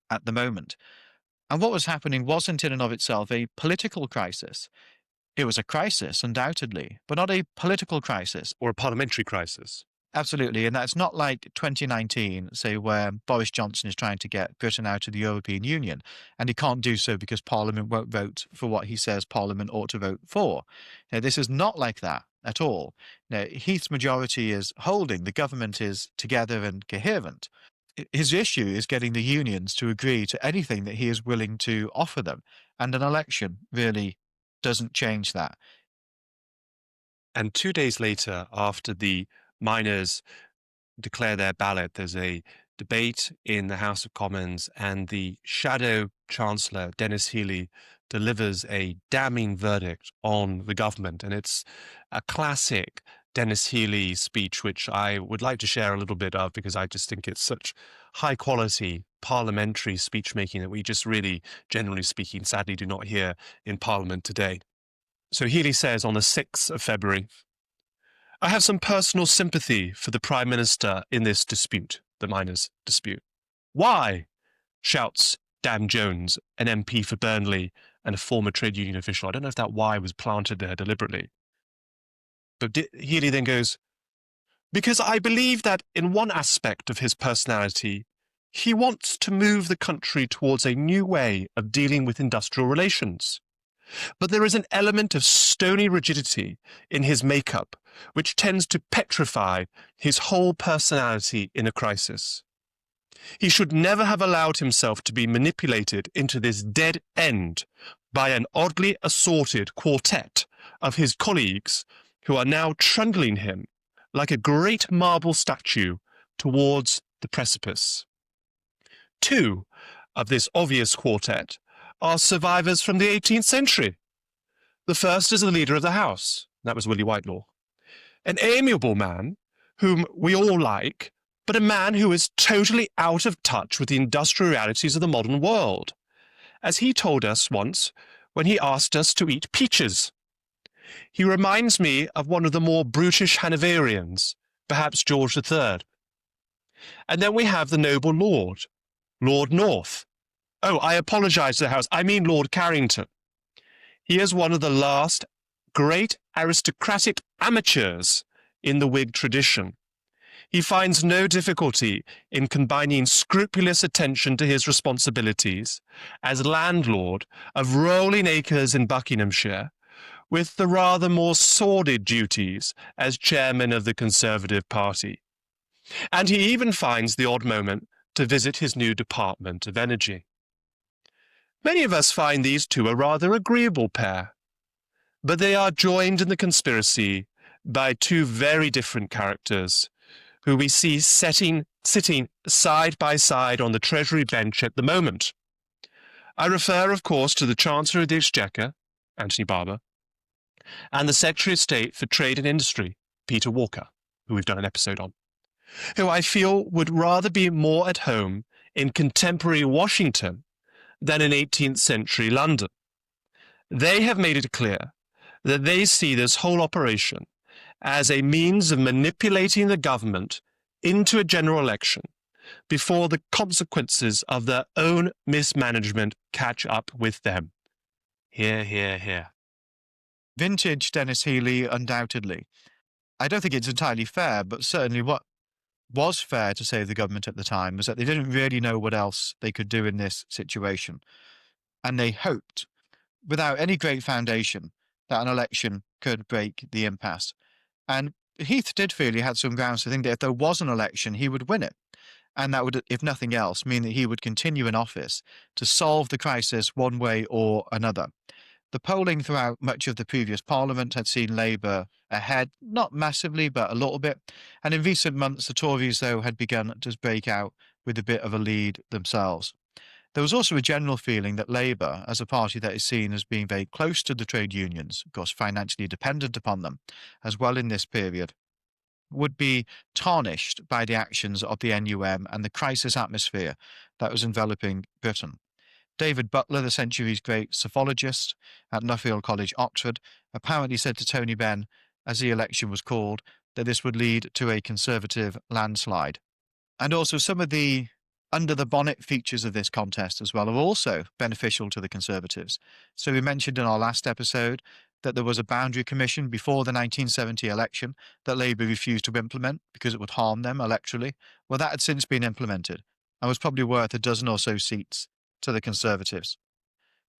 at the moment. And what was happening wasn't in and of itself a political crisis. It was a crisis, undoubtedly, but not a political crisis. Or a parliamentary crisis. Absolutely, and that's not like 2019, say, where Boris Johnson is trying to get Britain out of the European Union, and he can't do so because Parliament won't vote for what he says Parliament ought to vote for. Now, this is not like that at all. Now, Heath's majority is holding, the government is together and coherent. His issue is getting the unions to agree to anything that he is willing to offer them, and an election really doesn't change that. And 2 days later, after the miners declare their ballot, there's a debate in the House of Commons, and the shadow chancellor, Dennis Healey, delivers a damning verdict on the government. And it's a classic Dennis Healey speech, which I would like to share a little bit of because I just think it's such high quality parliamentary speech making that we just really, generally speaking, sadly do not hear in Parliament today. So Healey says on the 6th of February, "I have some personal sympathy for the Prime Minister in this dispute," the miners' dispute. "Why?" shouts Dan Jones, an MP for Burnley and a former trade union official. I don't know if that why was planted there deliberately. But Healey then goes, "Because I believe that in one aspect of his personality, he wants to move the country towards a new way of dealing with industrial relations. But there is an element of stony rigidity in his makeup which tends to petrify his whole personality in a crisis. He should never have allowed himself to be manipulated into this dead end by an oddly assorted quartet of his colleagues who are now trundling him like a great marble statue towards the precipice. Two of this obvious quartet are survivors from the 18th century. The first is the leader of the House, that was Willie Whitelaw, an amiable man whom we all like, but a man who is totally out of touch with the industrial realities of the modern world, as he told us once when he asked us to eat peaches. He reminds me of one of the more brutish Hanoverians, perhaps George III. And then we have the noble Lord, Lord North. Oh, I apologise to the House, I mean Lord Carrington. He is one of the last great aristocratic amateurs in the Whig tradition. He finds no difficulty in combining scrupulous attention to his responsibilities as landlord of rolling acres in Buckinghamshire with the rather more sordid duties as chairman of the Conservative Party. And he even finds the odd moment to visit his new Department of Energy. Many of us find these two a rather agreeable pair, but they are joined in the conspiracy by two very different characters who we see sitting side by side on the Treasury bench at the moment. I refer, of course, to the Chancellor of the Exchequer, Anthony Barber, and the Secretary of State for Trade and Industry, Peter Walker, who we've done an episode on, who I feel would rather be more at home in contemporary Washington than in 18th century London. They have made it clear that they see this whole operation as a means of manipulating the government into a general election before the consequences of their own mismanagement catch up with them. Hear, hear, hear. Vintage Dennis Healey, undoubtedly. I don't think it's entirely fair, but certainly what was fair to say the government at the time was that they didn't really know what else they could do in this situation. And they hoped, without any great foundation, that an election could break the impasse. And Heath did feel he had some grounds to think that if there was an election, he would win it. And that would, if nothing else, mean that he would continue in office to solve the crisis one way or another. The polling throughout much of the previous parliament had seen Labour ahead, not massively, but a little bit. And in recent months, the Tories, though, had begun to break out with a bit of a lead themselves. There was also a general feeling that Labour, as a party that is seen as being very close to the trade unions, of course financially dependent upon them, as well in this period, would be tarnished by the actions of the NUM and the crisis atmosphere that was enveloping Britain. David Butler, the century's great psephologist at Nuffield College, Oxford, apparently said to Tony Benn, as the election was called, that this would lead to a Conservative landslide. And also some of the under-the-bonnet features of this contest as well are also beneficial to the Conservatives. So we mentioned in our last episode that there was a boundary commission before the 1970 election that Labour refused to implement because it would harm them electorally. Well, that had since been implemented and was probably worth a dozen or so seats to the Conservatives.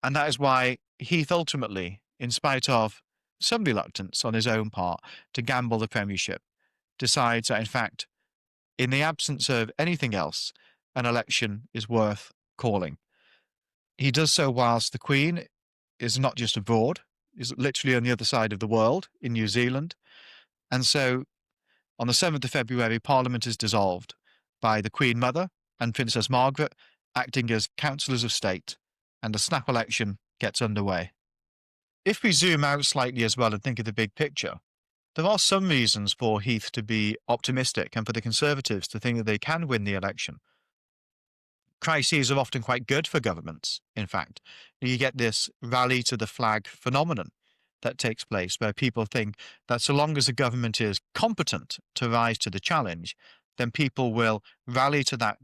And that is why Heath ultimately, in spite of some reluctance on his own part to gamble the premiership, decides that in fact, in the absence of anything else, an election is worth calling. He does so whilst the Queen is not just abroad, is literally on the other side of the world in New Zealand. And so on the 7th of February, Parliament is dissolved by the Queen Mother and Princess Margaret acting as councillors of state, and the snap election gets underway. If we zoom out slightly as well and think of the big picture, there are some reasons for Heath to be optimistic and for the Conservatives to think that they can win the election. Crises are often quite good for governments, in fact. You get this rally to the flag phenomenon that takes place where people think that so long as the government is competent to rise to the challenge, then people will rally to that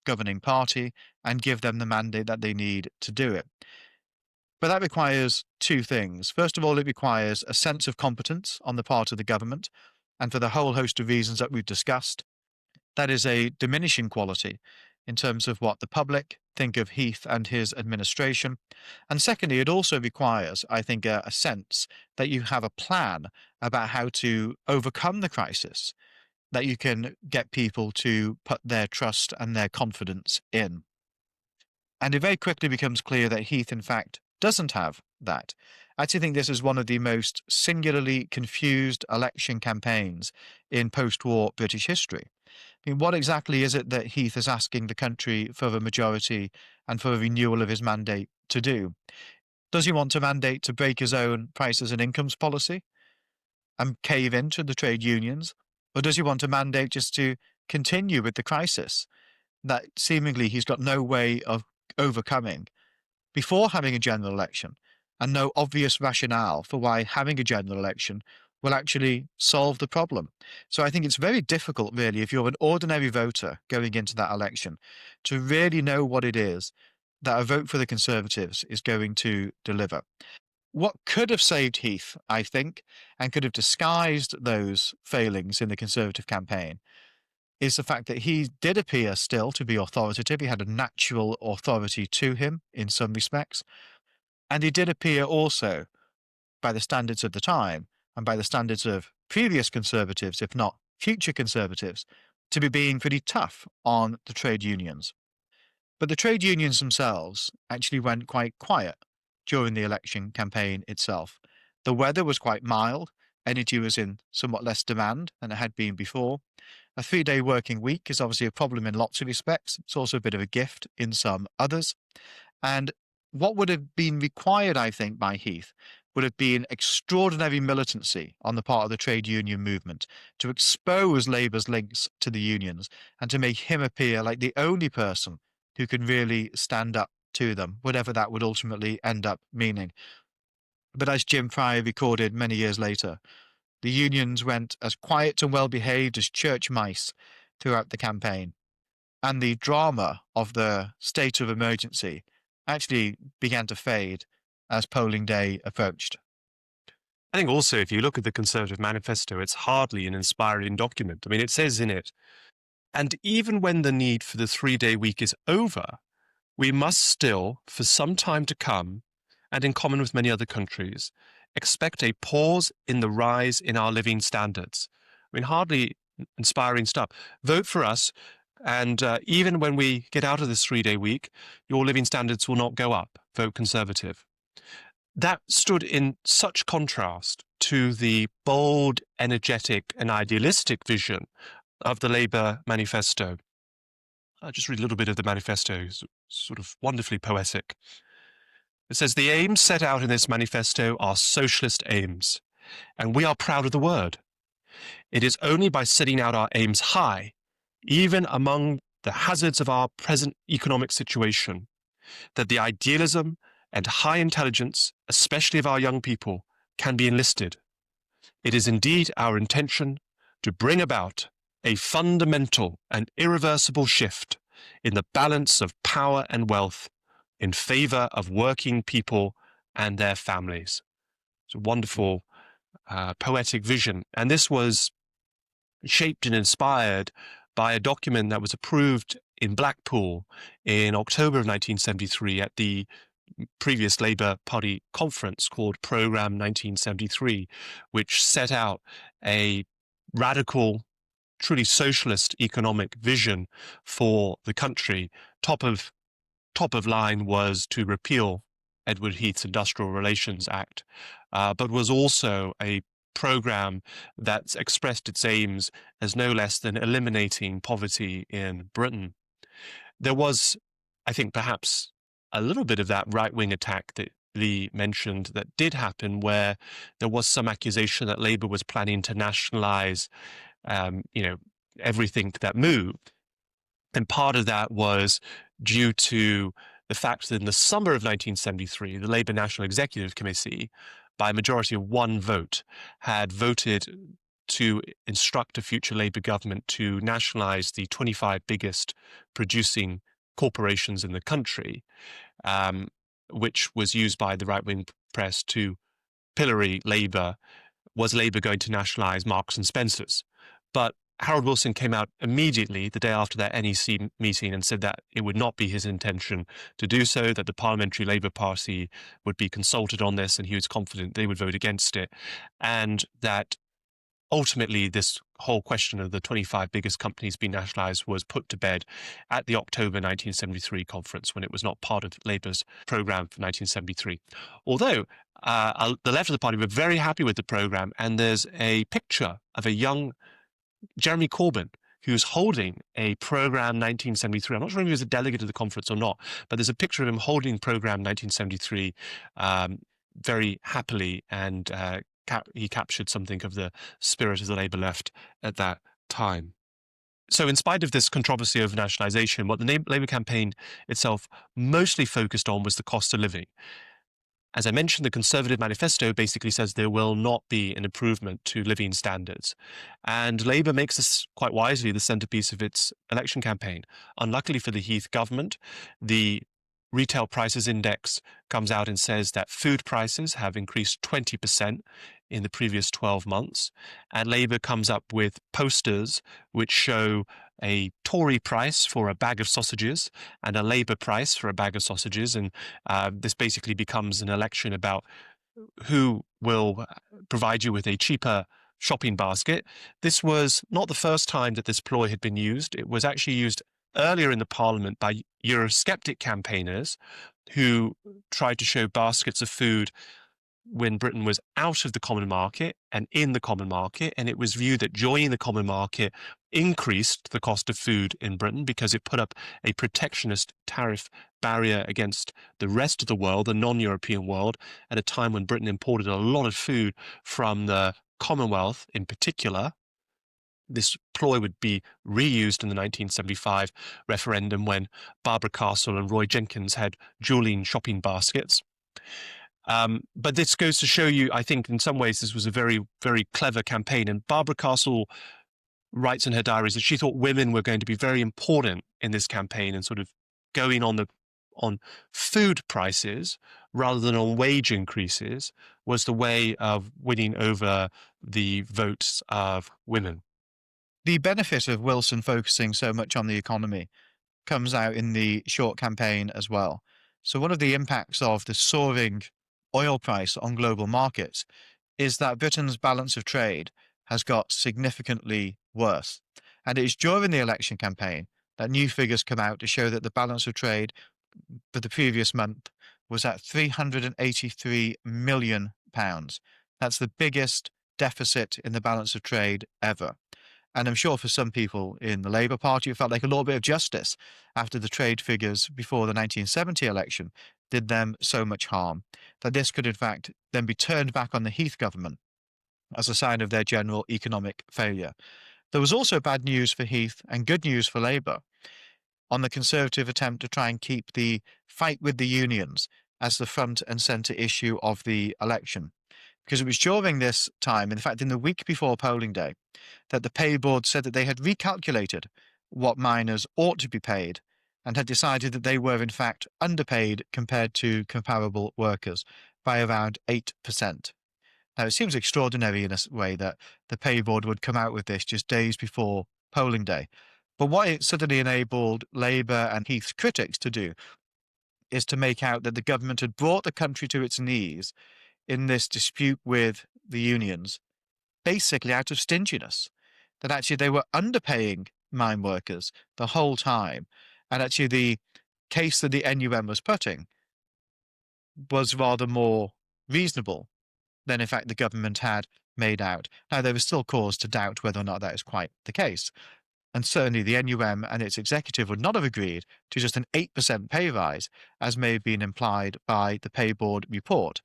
governing party and give them the mandate that they need to do it. But that requires two things. First of all, it requires a sense of competence on the part of the government, and for the whole host of reasons that we've discussed, that is a diminishing quality in terms of what the public think of Heath and his administration. And secondly, it also requires, I think, a sense that you have a plan about how to overcome the crisis, that you can get people to put their trust and their confidence in. And it very quickly becomes clear that Heath, in fact, doesn't have that. I actually think this is one of the most singularly confused election campaigns in post-war British history. I mean, what exactly is it that Heath is asking the country for a majority and for a renewal of his mandate to do? Does he want to mandate to break his own prices and incomes policy and cave into the trade unions? Or does he want a mandate just to continue with the crisis that seemingly he's got no way of overcoming before having a general election, and no obvious rationale for why having a general election will actually solve the problem? So I think it's very difficult, really, if you're an ordinary voter going into that election, to really know what it is that a vote for the Conservatives is going to deliver. What could have saved Heath, I think, and could have disguised those failings in the Conservative campaign, is the fact that he did appear still to be authoritative. He had a natural authority to him in some respects. And he did appear also, by the standards of the time and by the standards of previous Conservatives, if not future Conservatives, to be being pretty tough on the trade unions. But the trade unions themselves actually went quite quiet during the election campaign itself. The weather was quite mild. Energy was in somewhat less demand than it had been before. A 3-day working week is obviously a problem in lots of respects. It's also a bit of a gift in some others. And what would have been required, I think, by Heath would have been extraordinary militancy on the part of the trade union movement to expose Labour's links to the unions and to make him appear like the only person who can really stand up to them, whatever that would ultimately end up meaning. But as Jim Pryor recorded many years later, the unions went as quiet and well-behaved as church mice throughout the campaign. And the drama of the state of emergency actually began to fade as polling day approached. I think also, if you look at the Conservative Manifesto, it's hardly an inspiring document. I mean, it says in it And even when the need for the 3-day week is over, we must still, for some time to come, and in common with many other countries, expect a pause in the rise in our living standards. I mean, hardly inspiring stuff. Vote for us, and even when we get out of this 3-day week, your living standards will not go up. Vote Conservative. That stood in such contrast to the bold, energetic, and idealistic vision of the Labour manifesto. I'll just read a little bit of the manifesto. It's sort of wonderfully poetic. It says, "The aims set out in this manifesto are socialist aims, and we are proud of the word. It is only by setting out our aims high, even among the hazards of our present economic situation, that the idealism and high intelligence, especially of our young people, can be enlisted. It is indeed our intention to bring about a fundamental and irreversible shift in the balance of power and wealth in favor of working people and their families." It's a wonderful poetic vision. And this was shaped and inspired by a document that was approved in Blackpool in October of 1973 at the previous Labour Party conference called Programme 1973, which set out a radical, truly socialist economic vision for the country. Top of line was to repeal Edward Heath's Industrial Relations Act, but was also a program that expressed its aims as no less than eliminating poverty in Britain. There was, I think, perhaps a little bit of that right-wing attack that Lee mentioned that did happen, where there was some accusation that Labour was planning to nationalise, everything that moved. And part of that was due to the fact that in the summer of 1973, the Labour National Executive Committee, by a majority of one vote, had voted to instruct a future Labour government to nationalise the 25 biggest producing corporations in the country, which was used by the right-wing press to pillory Labour. Was Labour going to nationalise Marks and Spencer's? But Harold Wilson came out immediately the day after that NEC meeting and said that it would not be his intention to do so, that the Parliamentary Labour Party would be consulted on this, and he was confident they would vote against it, and that ultimately this whole question of the 25 biggest companies being nationalised was put to bed at the October 1973 conference, when it was not part of Labour's programme for 1973. Although the left of the party were very happy with the programme, and there's a picture of a young Jeremy Corbyn, who's holding a Programme 1973. I'm not sure if he was a delegate of the conference or not, but there's a picture of him holding Programme 1973 very happily, and he captured something of the spirit of the Labour left at that time. So in spite of this controversy over nationalisation, what the Labour campaign itself mostly focused on was the cost of living. As I mentioned, the Conservative manifesto basically says there will not be an improvement to living standards. And Labour makes this quite wisely the centrepiece of its election campaign. Unluckily for the Heath government, the Retail Prices Index comes out and says that food prices have increased 20% in the previous 12 months. And Labour comes up with posters which show a Tory price for a bag of sausages and a Labour price for a bag of sausages. And this basically becomes an election about who will provide you with a cheaper shopping basket. This was not the first time that this ploy had been used. It was actually used earlier in the Parliament by Eurosceptic campaigners who tried to show baskets of food when Britain was out of the common market and in the common market, and it was viewed that joining the common market increased the cost of food in Britain because it put up a protectionist tariff barrier against the rest of the world, the non-European world, at a time when Britain imported a lot of food from the Commonwealth in particular. This ploy would be reused in the 1975 referendum when Barbara Castle and Roy Jenkins had dueling shopping baskets. But this goes to show you, I think, in some ways, this was a very, very clever campaign. And Barbara Castle writes in her diaries that she thought women were going to be very important in this campaign, and sort of going on food prices rather than on wage increases was the way of winning over the votes of women. The benefit of Wilson focusing so much on the economy comes out in the short campaign as well. So one of the impacts of the soaring oil price on global markets is that Britain's balance of trade has got significantly worse. And it is during the election campaign that new figures come out to show that the balance of trade for the previous month was at £383 million. That's the biggest deficit in the balance of trade ever. And I'm sure for some people in the Labour Party, it felt like a little bit of justice after the trade figures before the 1970 election did them so much harm, that this could in fact then be turned back on the Heath government as a sign of their general economic failure. There was also bad news for Heath and good news for Labour on the Conservative attempt to try and keep the fight with the unions as the front and centre issue of the election. Because it was during this time, in fact, in the week before polling day, that the pay board said that they had recalculated what miners ought to be paid and had decided that they were in fact underpaid compared to comparable workers by around 8%. Now, it seems extraordinary in a way that the pay board would come out with this just days before polling day. But what it suddenly enabled Labour and Heath's critics to do is to make out that the government had brought the country to its knees in this dispute with the unions, basically out of stinginess, that actually they were underpaying mine workers the whole time. And actually the case that the NUM was putting was rather more reasonable than in fact the government had made out. Now, there was still cause to doubt whether or not that is quite the case. And certainly the NUM and its executive would not have agreed to just an 8% pay rise, as may have been implied by the pay board report.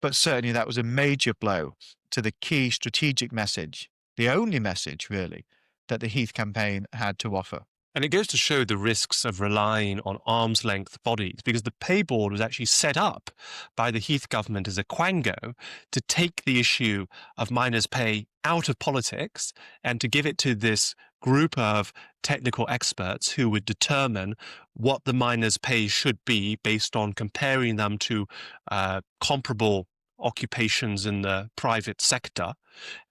But certainly that was a major blow to the key strategic message, the only message, really, that the Heath campaign had to offer. And it goes to show the risks of relying on arm's length bodies, because the pay board was actually set up by the Heath government as a quango to take the issue of miners' pay out of politics and to give it to this group of technical experts who would determine what the miners' pay should be based on comparing them to comparable occupations in the private sector.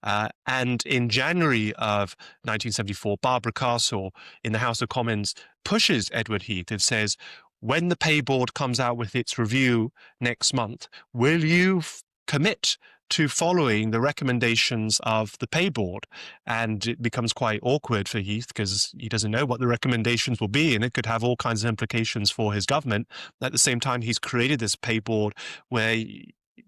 And in January of 1974, Barbara Castle in the House of Commons pushes Edward Heath and says, when the pay board comes out with its review next month, will you commit to following the recommendations of the pay board? And it becomes quite awkward for Heath because he doesn't know what the recommendations will be, and it could have all kinds of implications for his government. At the same time, he's created this pay board where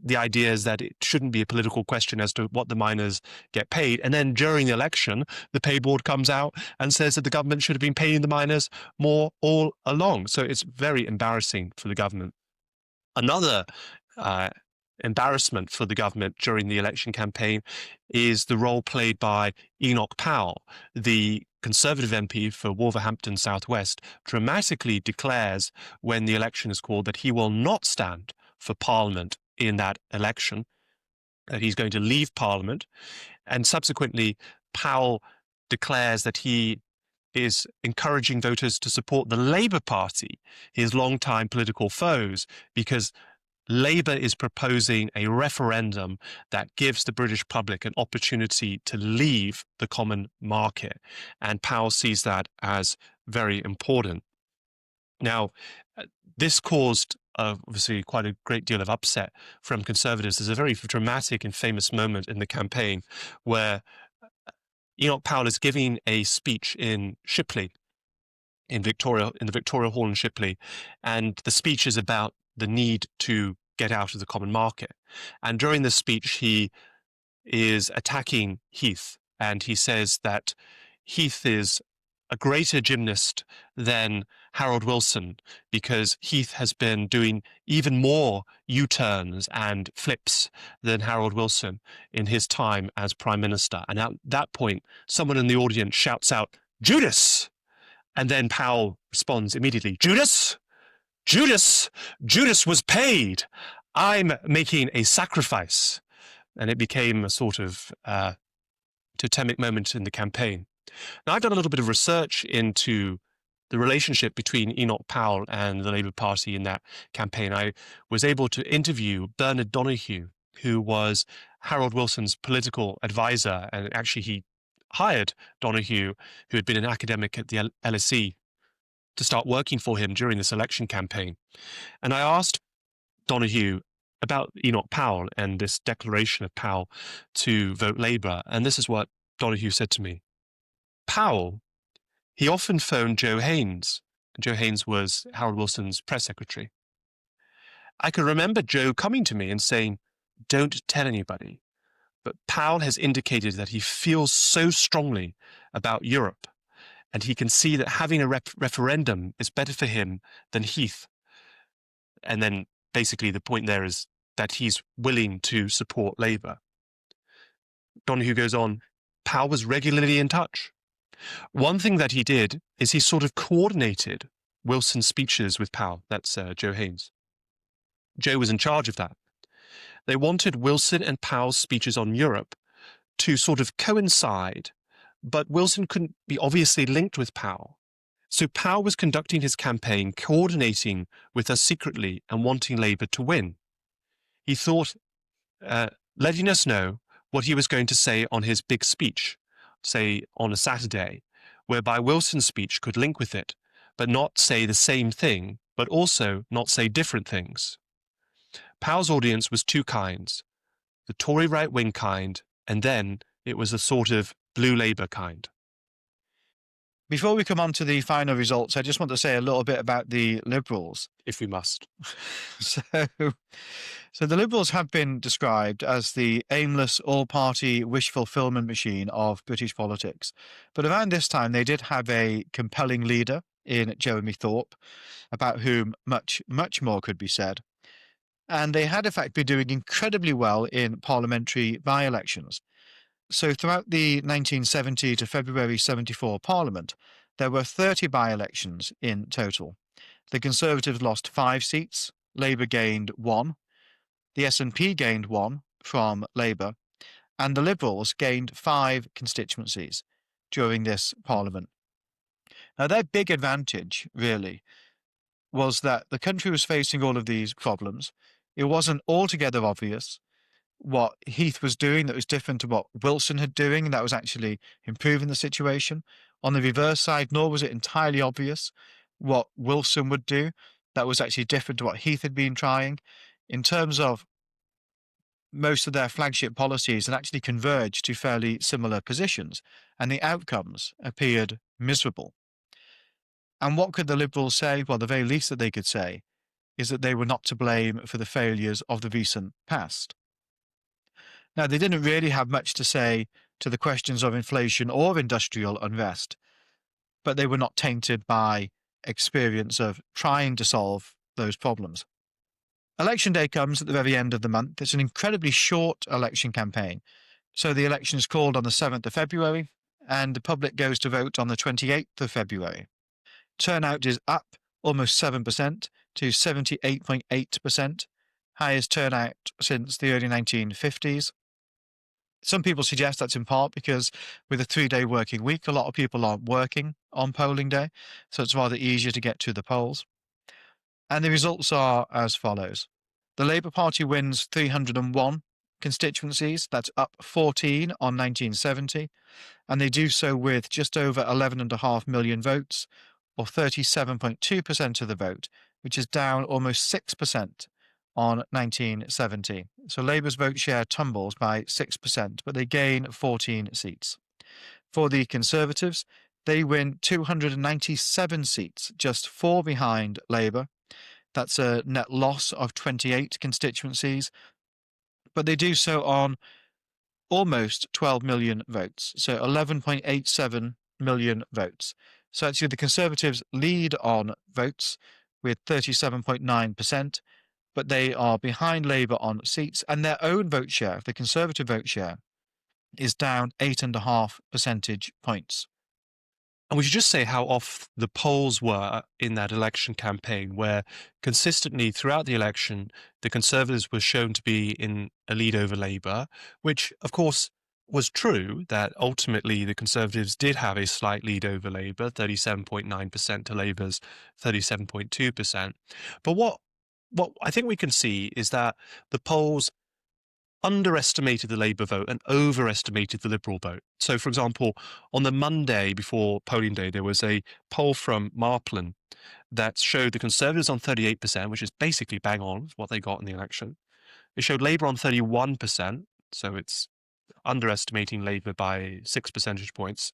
the idea is that it shouldn't be a political question as to what the miners get paid. And then during the election, the pay board comes out and says that the government should have been paying the miners more all along. So it's very embarrassing for the government. Another embarrassment for the government during the election campaign is the role played by Enoch Powell, the Conservative MP for Wolverhampton South West, dramatically declares when the election is called that he will not stand for Parliament in that election, that he's going to leave Parliament. And subsequently, Powell declares that he is encouraging voters to support the Labour Party, his longtime political foes, because Labour is proposing a referendum that gives the British public an opportunity to leave the common market. And Powell sees that as very important. Now, this caused obviously quite a great deal of upset from Conservatives. There's a very dramatic and famous moment in the campaign where Enoch Powell is giving a speech in Shipley, in the Victoria Hall in Shipley, and the speech is about the need to get out of the common market. And during this speech, he is attacking Heath, and he says that Heath is a greater gymnast than Harold Wilson because Heath has been doing even more U-turns and flips than Harold Wilson in his time as Prime Minister. And at that point, someone in the audience shouts out, "Judas!" And then Powell responds immediately, "Judas? Judas! Judas was paid. I'm making a sacrifice." And it became a sort of totemic moment in the campaign. Now, I've done a little bit of research into the relationship between Enoch Powell and the Labour Party in that campaign. I was able to interview Bernard Donoughue, who was Harold Wilson's political advisor, and actually he hired Donahue, who had been an academic at the LSE, to start working for him during this election campaign. And I asked Donahue about Enoch Powell and this declaration of Powell to vote Labour. And this is what Donahue said to me. Powell, he often phoned Joe Haynes. Joe Haynes was Harold Wilson's press secretary. I can remember Joe coming to me and saying, "Don't tell anybody, but Powell has indicated that he feels so strongly about Europe, and he can see that having a referendum is better for him than Heath." And then basically the point there is that he's willing to support Labour. Donahue goes on, Powell was regularly in touch. One thing that he did is he sort of coordinated Wilson's speeches with Powell. That's Joe Haynes. Joe was in charge of that. They wanted Wilson and Powell's speeches on Europe to sort of coincide, but Wilson couldn't be obviously linked with Powell. So Powell was conducting his campaign, coordinating with us secretly and wanting Labour to win. He thought, letting us know what he was going to say on his big speech, say on a Saturday, whereby Wilson's speech could link with it, but not say the same thing, but also not say different things. Powell's audience was two kinds, the Tory right-wing kind, and then it was a sort of blue Labour kind. Before we come on to the final results, I just want to say a little bit about the Liberals. If we must. So the Liberals have been described as the aimless, all-party wish fulfillment machine of British politics. But around this time, they did have a compelling leader in Jeremy Thorpe, about whom much, much more could be said. And they had, in fact, been doing incredibly well in parliamentary by-elections. So throughout the 1970 to February 74 Parliament, there were 30 by-elections in total. The Conservatives lost 5 seats, Labour gained 1, the SNP gained 1 from Labour, and the Liberals gained 5 constituencies during this Parliament. Now, their big advantage, really, was that the country was facing all of these problems. It wasn't altogether obvious what Heath was doing that was different to what Wilson had doing, and that was actually improving the situation. On the reverse side, nor was it entirely obvious what Wilson would do that was actually different to what Heath had been trying. In terms of most of their flagship policies had actually converged to fairly similar positions, and the outcomes appeared miserable. And what could the Liberals say? Well, the very least that they could say is that they were not to blame for the failures of the recent past. Now, they didn't really have much to say to the questions of inflation or industrial unrest, but they were not tainted by experience of trying to solve those problems. Election day comes at the very end of the month. It's an incredibly short election campaign. So the election is called on the 7th of February, and the public goes to vote on the 28th of February. Turnout is up almost 7% to 78.8%, highest turnout since the early 1950s. Some people suggest that's in part because with a 3-day working week, a lot of people aren't working on polling day, so it's rather easier to get to the polls. And the results are as follows. The Labour Party wins 301 constituencies, that's up 14 on 1970, and they do so with just over 11.5 million votes, or 37.2% of the vote, which is down almost 6% on 1970. So Labour's vote share tumbles by 6%, but they gain 14 seats. For the Conservatives, they win 297 seats, just 4 behind Labour. That's a net loss of 28 constituencies, but they do so on almost 12 million votes, so 11.87 million votes. So actually the Conservatives lead on votes with 37.9%, but they are behind Labour on seats, and their own vote share, the Conservative vote share, is down 8.5 percentage points. And we should just say how off the polls were in that election campaign, where consistently throughout the election, the Conservatives were shown to be in a lead over Labour, which, of course, was true, that ultimately the Conservatives did have a slight lead over Labour, 37.9% to Labour's 37.2%. But what I think we can see is that the polls underestimated the Labour vote and overestimated the Liberal vote. So, for example, on the Monday before polling day, there was a poll from Marplin that showed the Conservatives on 38%, which is basically bang on what they got in the election. It showed Labour on 31%, so it's underestimating Labour by 6 percentage points.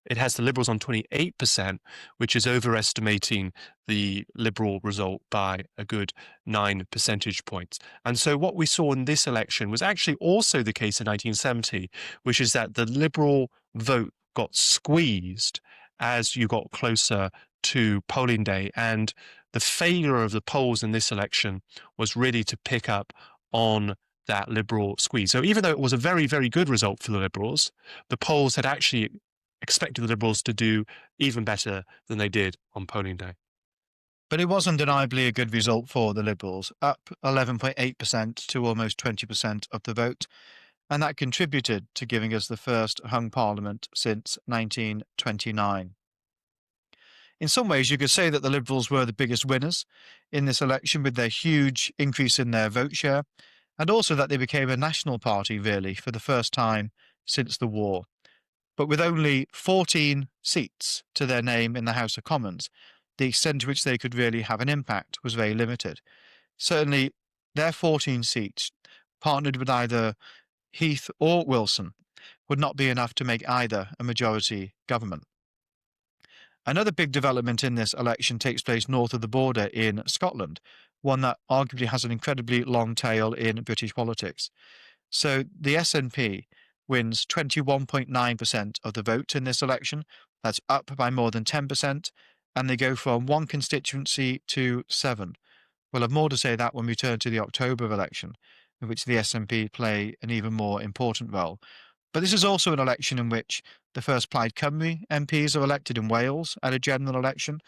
It has the Liberals on 28%, which is overestimating the Liberal result by a good 9 percentage points. And so what we saw in this election was actually also the case in 1970, which is that the Liberal vote got squeezed as you got closer to polling day. And the failure of the polls in this election was really to pick up on that Liberal squeeze. So even though it was a very, very good result for the Liberals, the polls had actually expected the Liberals to do even better than they did on polling day. But it was undeniably a good result for the Liberals, up 11.8% to almost 20% of the vote, and that contributed to giving us the first hung parliament since 1929. In some ways, you could say that the Liberals were the biggest winners in this election with their huge increase in their vote share, and also that they became a national party, really, for the first time since the war. But with only 14 seats to their name in the House of Commons, the extent to which they could really have an impact was very limited. Certainly, their 14 seats, partnered with either Heath or Wilson, would not be enough to make either a majority government. Another big development in this election takes place north of the border in Scotland, one that arguably has an incredibly long tail in British politics. So the SNP wins 21.9% of the vote in this election. That's up by more than 10%, and they go from one constituency to 7. We'll have more to say that when we turn to the October election, in which the SNP play an even more important role. But this is also an election in which the first Plaid Cymru MPs are elected in Wales at a general election.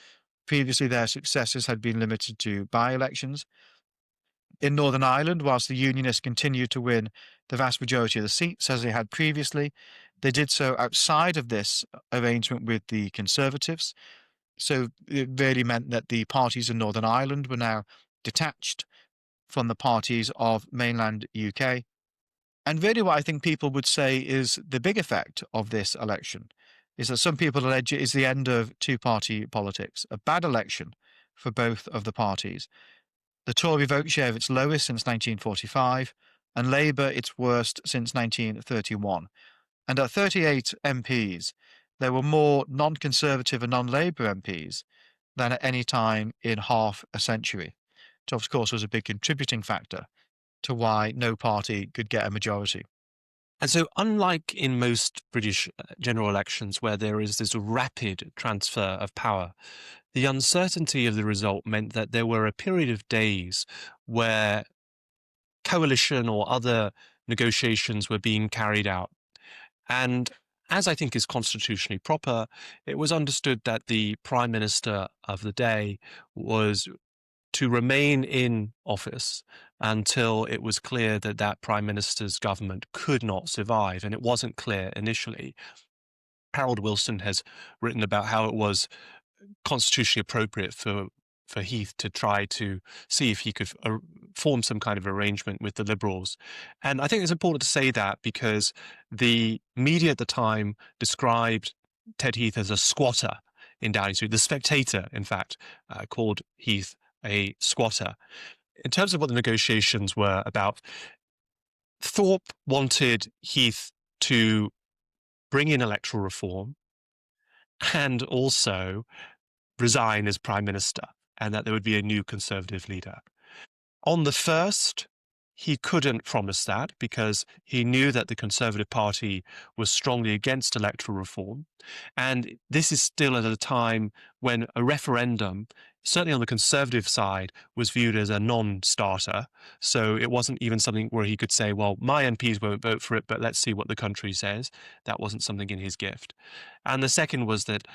Previously, their successes had been limited to by-elections. In Northern Ireland, whilst the Unionists continued to win the vast majority of the seats as they had previously, they did so outside of this arrangement with the Conservatives. So it really meant that the parties in Northern Ireland were now detached from the parties of mainland UK. And really what I think people would say is the big effect of this election is that some people allege it is the end of two-party politics, a bad election for both of the parties. The Tory vote share its lowest since 1945, and Labour its worst since 1931. And at 38 MPs, there were more non-Conservative and non-Labour MPs than at any time in half a century, which of course was a big contributing factor to why no party could get a majority. And so, unlike in most British general elections where there is this rapid transfer of power, the uncertainty of the result meant that there were a period of days where coalition or other negotiations were being carried out. And as I think is constitutionally proper, it was understood that the Prime Minister of the day was to remain in office until it was clear that that Prime Minister's government could not survive. And it wasn't clear initially. Harold Wilson has written about how it was constitutionally appropriate for Heath to try to see if he could form some kind of arrangement with the Liberals. And I think it's important to say that because the media at the time described Ted Heath as a squatter in Downing Street. The Spectator, in fact, called Heath a squatter. In terms of what the negotiations were about, Thorpe wanted Heath to bring in electoral reform and also resign as Prime Minister, and that there would be a new Conservative leader. On the first, he couldn't promise that because he knew that the Conservative Party was strongly against electoral reform. And this is still at a time when a referendum, certainly on the Conservative side, was viewed as a non-starter. So it wasn't even something where he could say, well, my MPs won't vote for it, but let's see what the country says. That wasn't something in his gift. And the second was that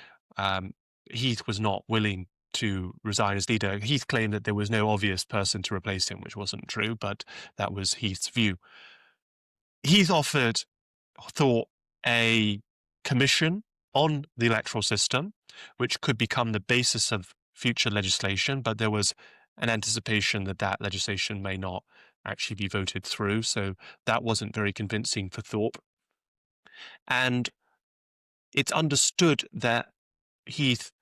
Heath was not willing to resign as leader. Heath claimed that there was no obvious person to replace him, which wasn't true, but that was Heath's view. Heath offered Thorpe a commission on the electoral system, which could become the basis of future legislation, but there was an anticipation that that legislation may not actually be voted through. So that wasn't very convincing for Thorpe. And it's understood that Heath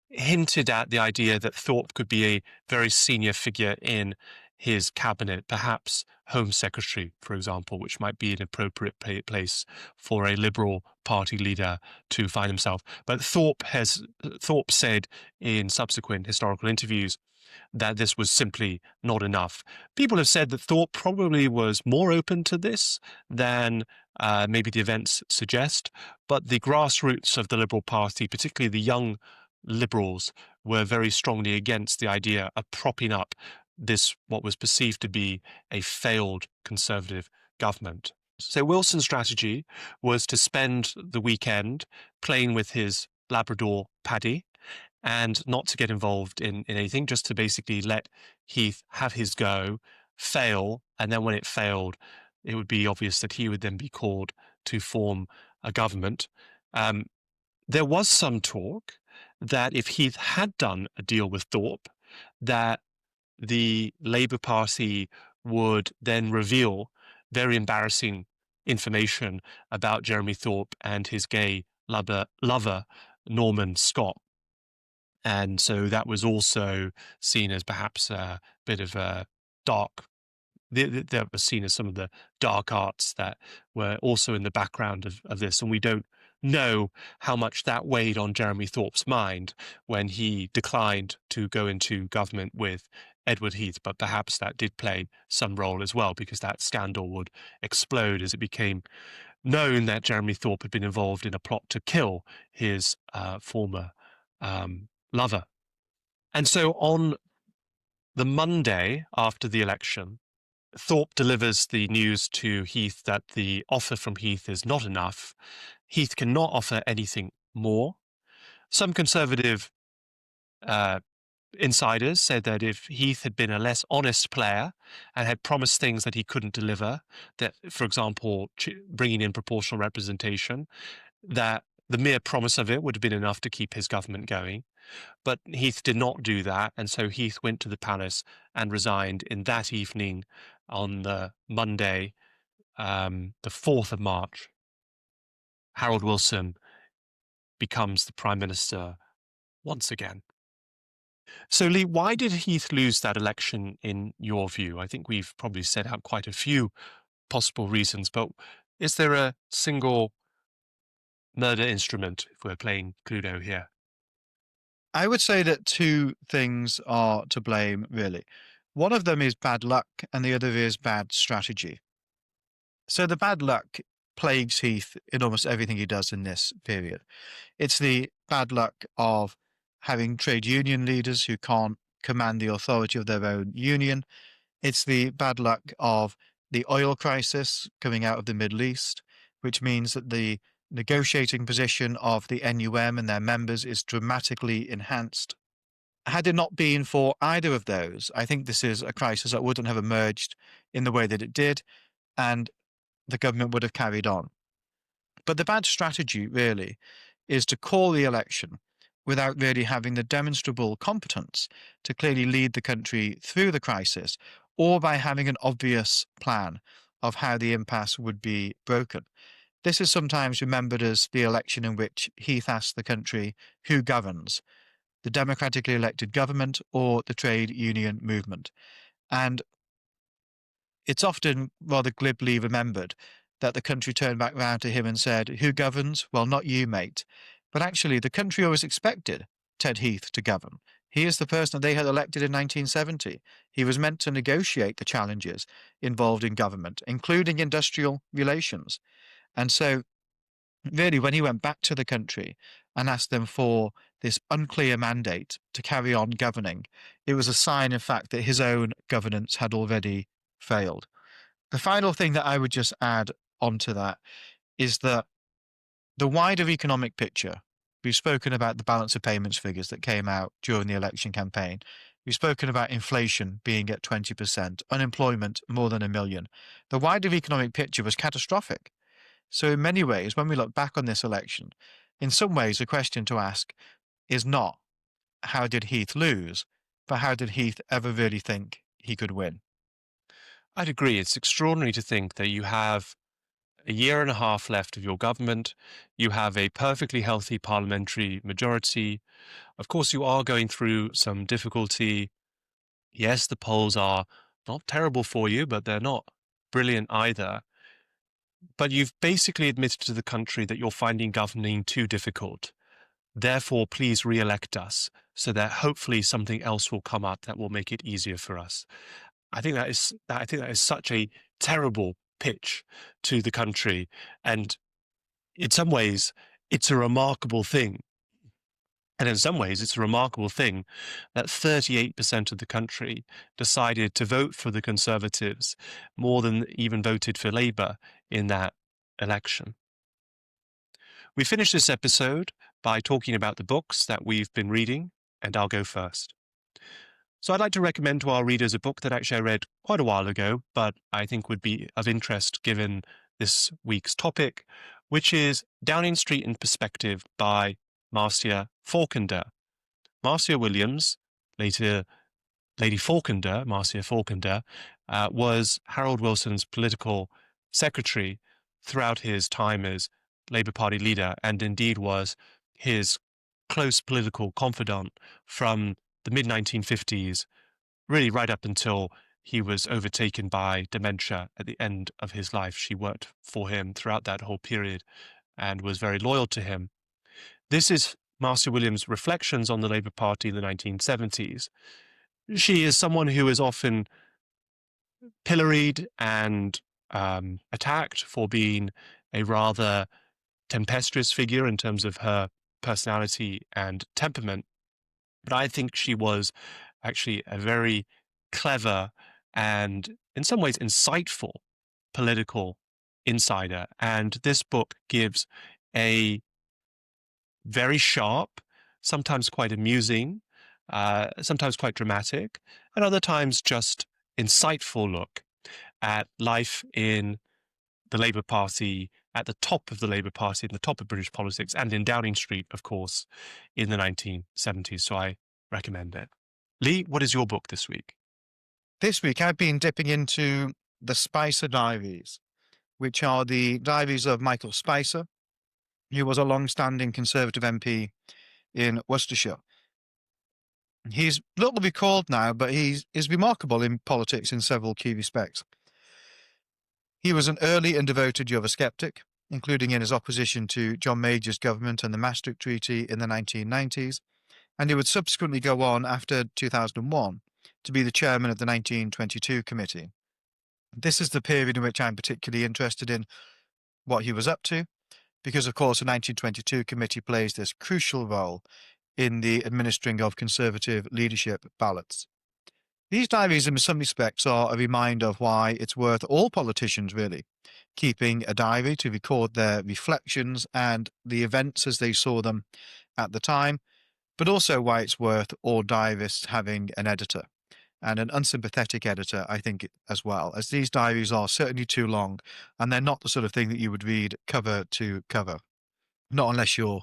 hinted at the idea that Thorpe could be a very senior figure in his cabinet, perhaps Home Secretary, for example, which might be an appropriate place for a Liberal Party leader to find himself. But Thorpe said in subsequent historical interviews that this was simply not enough. People have said that Thorpe probably was more open to this than maybe the events suggest, but the grassroots of the Liberal Party, particularly the young Liberals, were very strongly against the idea of propping up this, what was perceived to be a failed Conservative government. So Wilson's strategy was to spend the weekend playing with his Labrador Paddy and not to get involved in anything, just to basically let Heath have his go, fail, and then when it failed, it would be obvious that he would then be called to form a government. There was some talk that if Heath had done a deal with Thorpe, that the Labour Party would then reveal very embarrassing information about Jeremy Thorpe and his gay lover Norman Scott. And so that was also seen as perhaps a bit of a dark, that was seen as some of the dark arts that were also in the background of this. And we don't know how much that weighed on Jeremy Thorpe's mind when he declined to go into government with Edward Heath, but perhaps that did play some role as well, because that scandal would explode as it became known that Jeremy Thorpe had been involved in a plot to kill his former lover. And so on the Monday after the election, Thorpe delivers the news to Heath that the offer from Heath is not enough. Heath cannot offer anything more. Some Conservative insiders said that if Heath had been a less honest player and had promised things that he couldn't deliver, that, for example, bringing in proportional representation, that the mere promise of it would have been enough to keep his government going. But Heath did not do that, and so Heath went to the palace and resigned in that evening on the Monday, the 4th of March. Harold Wilson becomes the Prime Minister once again. So, Lee, why did Heath lose that election in your view? I think we've probably set out quite a few possible reasons, but is there a single murder instrument, if we're playing Cluedo here? I would say that two things are to blame, really. One of them is bad luck, and the other is bad strategy. So the bad luck plagues Heath in almost everything he does in this period. It's the bad luck of having trade union leaders who can't command the authority of their own union. It's the bad luck of the oil crisis coming out of the Middle East, which means that the negotiating position of the NUM and their members is dramatically enhanced. Had it not been for either of those, I think this is a crisis that wouldn't have emerged in the way that it did, and the government would have carried on. But the bad strategy, really, is to call the election without really having the demonstrable competence to clearly lead the country through the crisis, or by having an obvious plan of how the impasse would be broken. This is sometimes remembered as the election in which Heath asked the country who governs, the democratically elected government or the trade union movement. And it's often rather glibly remembered that the country turned back round to him and said, "Who governs? Well, not you, mate." But actually, the country always expected Ted Heath to govern. He is the person that they had elected in 1970. He was meant to negotiate the challenges involved in government, including industrial relations. And so, really, when he went back to the country and asked them for this unclear mandate to carry on governing, it was a sign, in fact, that his own governance had already failed. The final thing that I would just add onto that is that the wider economic picture, we've spoken about the balance of payments figures that came out during the election campaign. We've spoken about inflation being at 20%, unemployment more than 1 million. The wider economic picture was catastrophic. So in many ways, when we look back on this election, in some ways, the question to ask is not how did Heath lose, but how did Heath ever really think he could win? I'd agree. It's extraordinary to think that you have a year and a half left of your government. You have a perfectly healthy parliamentary majority. Of course, you are going through some difficulty. Yes, the polls are not terrible for you, but they're not brilliant either. But you've basically admitted to the country that you're finding governing too difficult. Therefore, please re-elect us so that hopefully something else will come up that will make it easier for us. I think that is such a terrible pitch to the country, and in some ways, it's a remarkable thing. And in some ways, it's a remarkable thing that 38% of the country decided to vote for the Conservatives more than even voted for Labour in that election. We finished this episode by talking about the books that we've been reading, and I'll go first. So I'd like to recommend to our readers a book that actually I read quite a while ago, but I think would be of interest given this week's topic, which is Downing Street in Perspective by Marcia Falkender. Marcia Williams, later Lady Falkender, Marcia Falkender, was Harold Wilson's political secretary throughout his time as Labour Party leader, and indeed was his close political confidant from the mid-1950s, really right up until he was overtaken by dementia at the end of his life. She worked for him throughout that whole period and was very loyal to him. This is Marcia Williams' reflections on the Labour Party in the 1970s. She is someone who is often pilloried and attacked for being a rather tempestuous figure in terms of her personality and temperament. But I think she was actually a very clever and, in some ways, insightful political insider. And this book gives a very sharp, sometimes quite amusing, sometimes quite dramatic, and other times just insightful look at life in the Labour Party, at the top of the Labour Party, in the top of British politics, and in Downing Street, of course, in the 1970s. So I recommend it. Lee, what is your book this week? This week, I've been dipping into the Spicer Diaries, which are the diaries of Michael Spicer, who was a long-standing Conservative MP in Worcestershire. He's little recalled now, but he is remarkable in politics in several key respects. He was an early and devoted Eurosceptic, including in his opposition to John Major's government and the Maastricht Treaty in the 1990s, and he would subsequently go on after 2001 to be the chairman of the 1922 committee. This is the period in which I'm particularly interested in what he was up to, because of course the 1922 committee plays this crucial role in the administering of Conservative leadership ballots. These diaries in some respects are a reminder of why it's worth all politicians really keeping a diary to record their reflections and the events as they saw them at the time, but also why it's worth all diarists having an editor, and an unsympathetic editor, I think, as well, as these diaries are certainly too long, and they're not the sort of thing that you would read cover to cover, not unless you're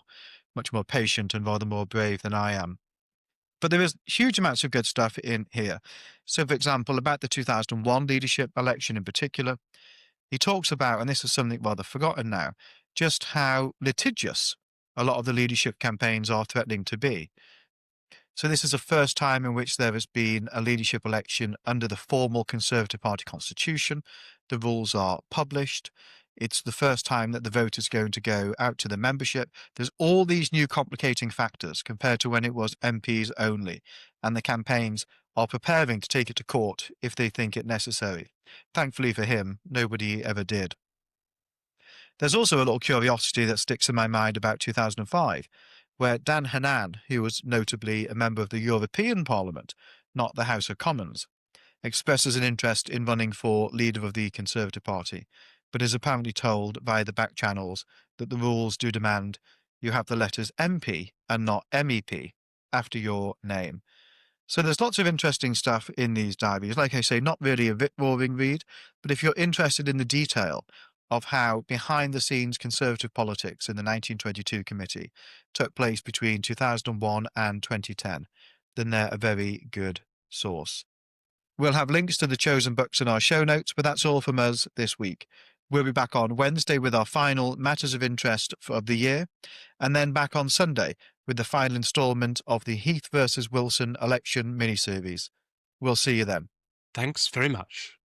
much more patient and rather more brave than I am. But there is huge amounts of good stuff in here. So, for example, about the 2001 leadership election in particular, he talks about, and this is something rather forgotten now, just how litigious a lot of the leadership campaigns are threatening to be. So this is the first time in which there has been a leadership election under the formal Conservative Party constitution. The rules are published. It's the first time that the vote is going to go out to the membership. There's all these new complicating factors compared to when it was MPs only, and the campaigns are preparing to take it to court if they think it necessary. Thankfully for him, nobody ever did. There's also a little curiosity that sticks in my mind about 2005, where Dan Hannan, who was notably a member of the European Parliament, not the House of Commons, expresses an interest in running for leader of the Conservative Party, but is apparently told via the back channels that the rules do demand you have the letters MP and not MEP after your name. So there's lots of interesting stuff in these diaries. Like I say, not really a rip-roaring read, but if you're interested in the detail of how behind-the-scenes Conservative politics in the 1922 committee took place between 2001 and 2010, then they're a very good source. We'll have links to the chosen books in our show notes, but that's all from us this week. We'll be back on Wednesday with our final Matters of Interest of the year, and then back on Sunday with the final instalment of the Heath versus Wilson election miniseries. We'll see you then. Thanks very much.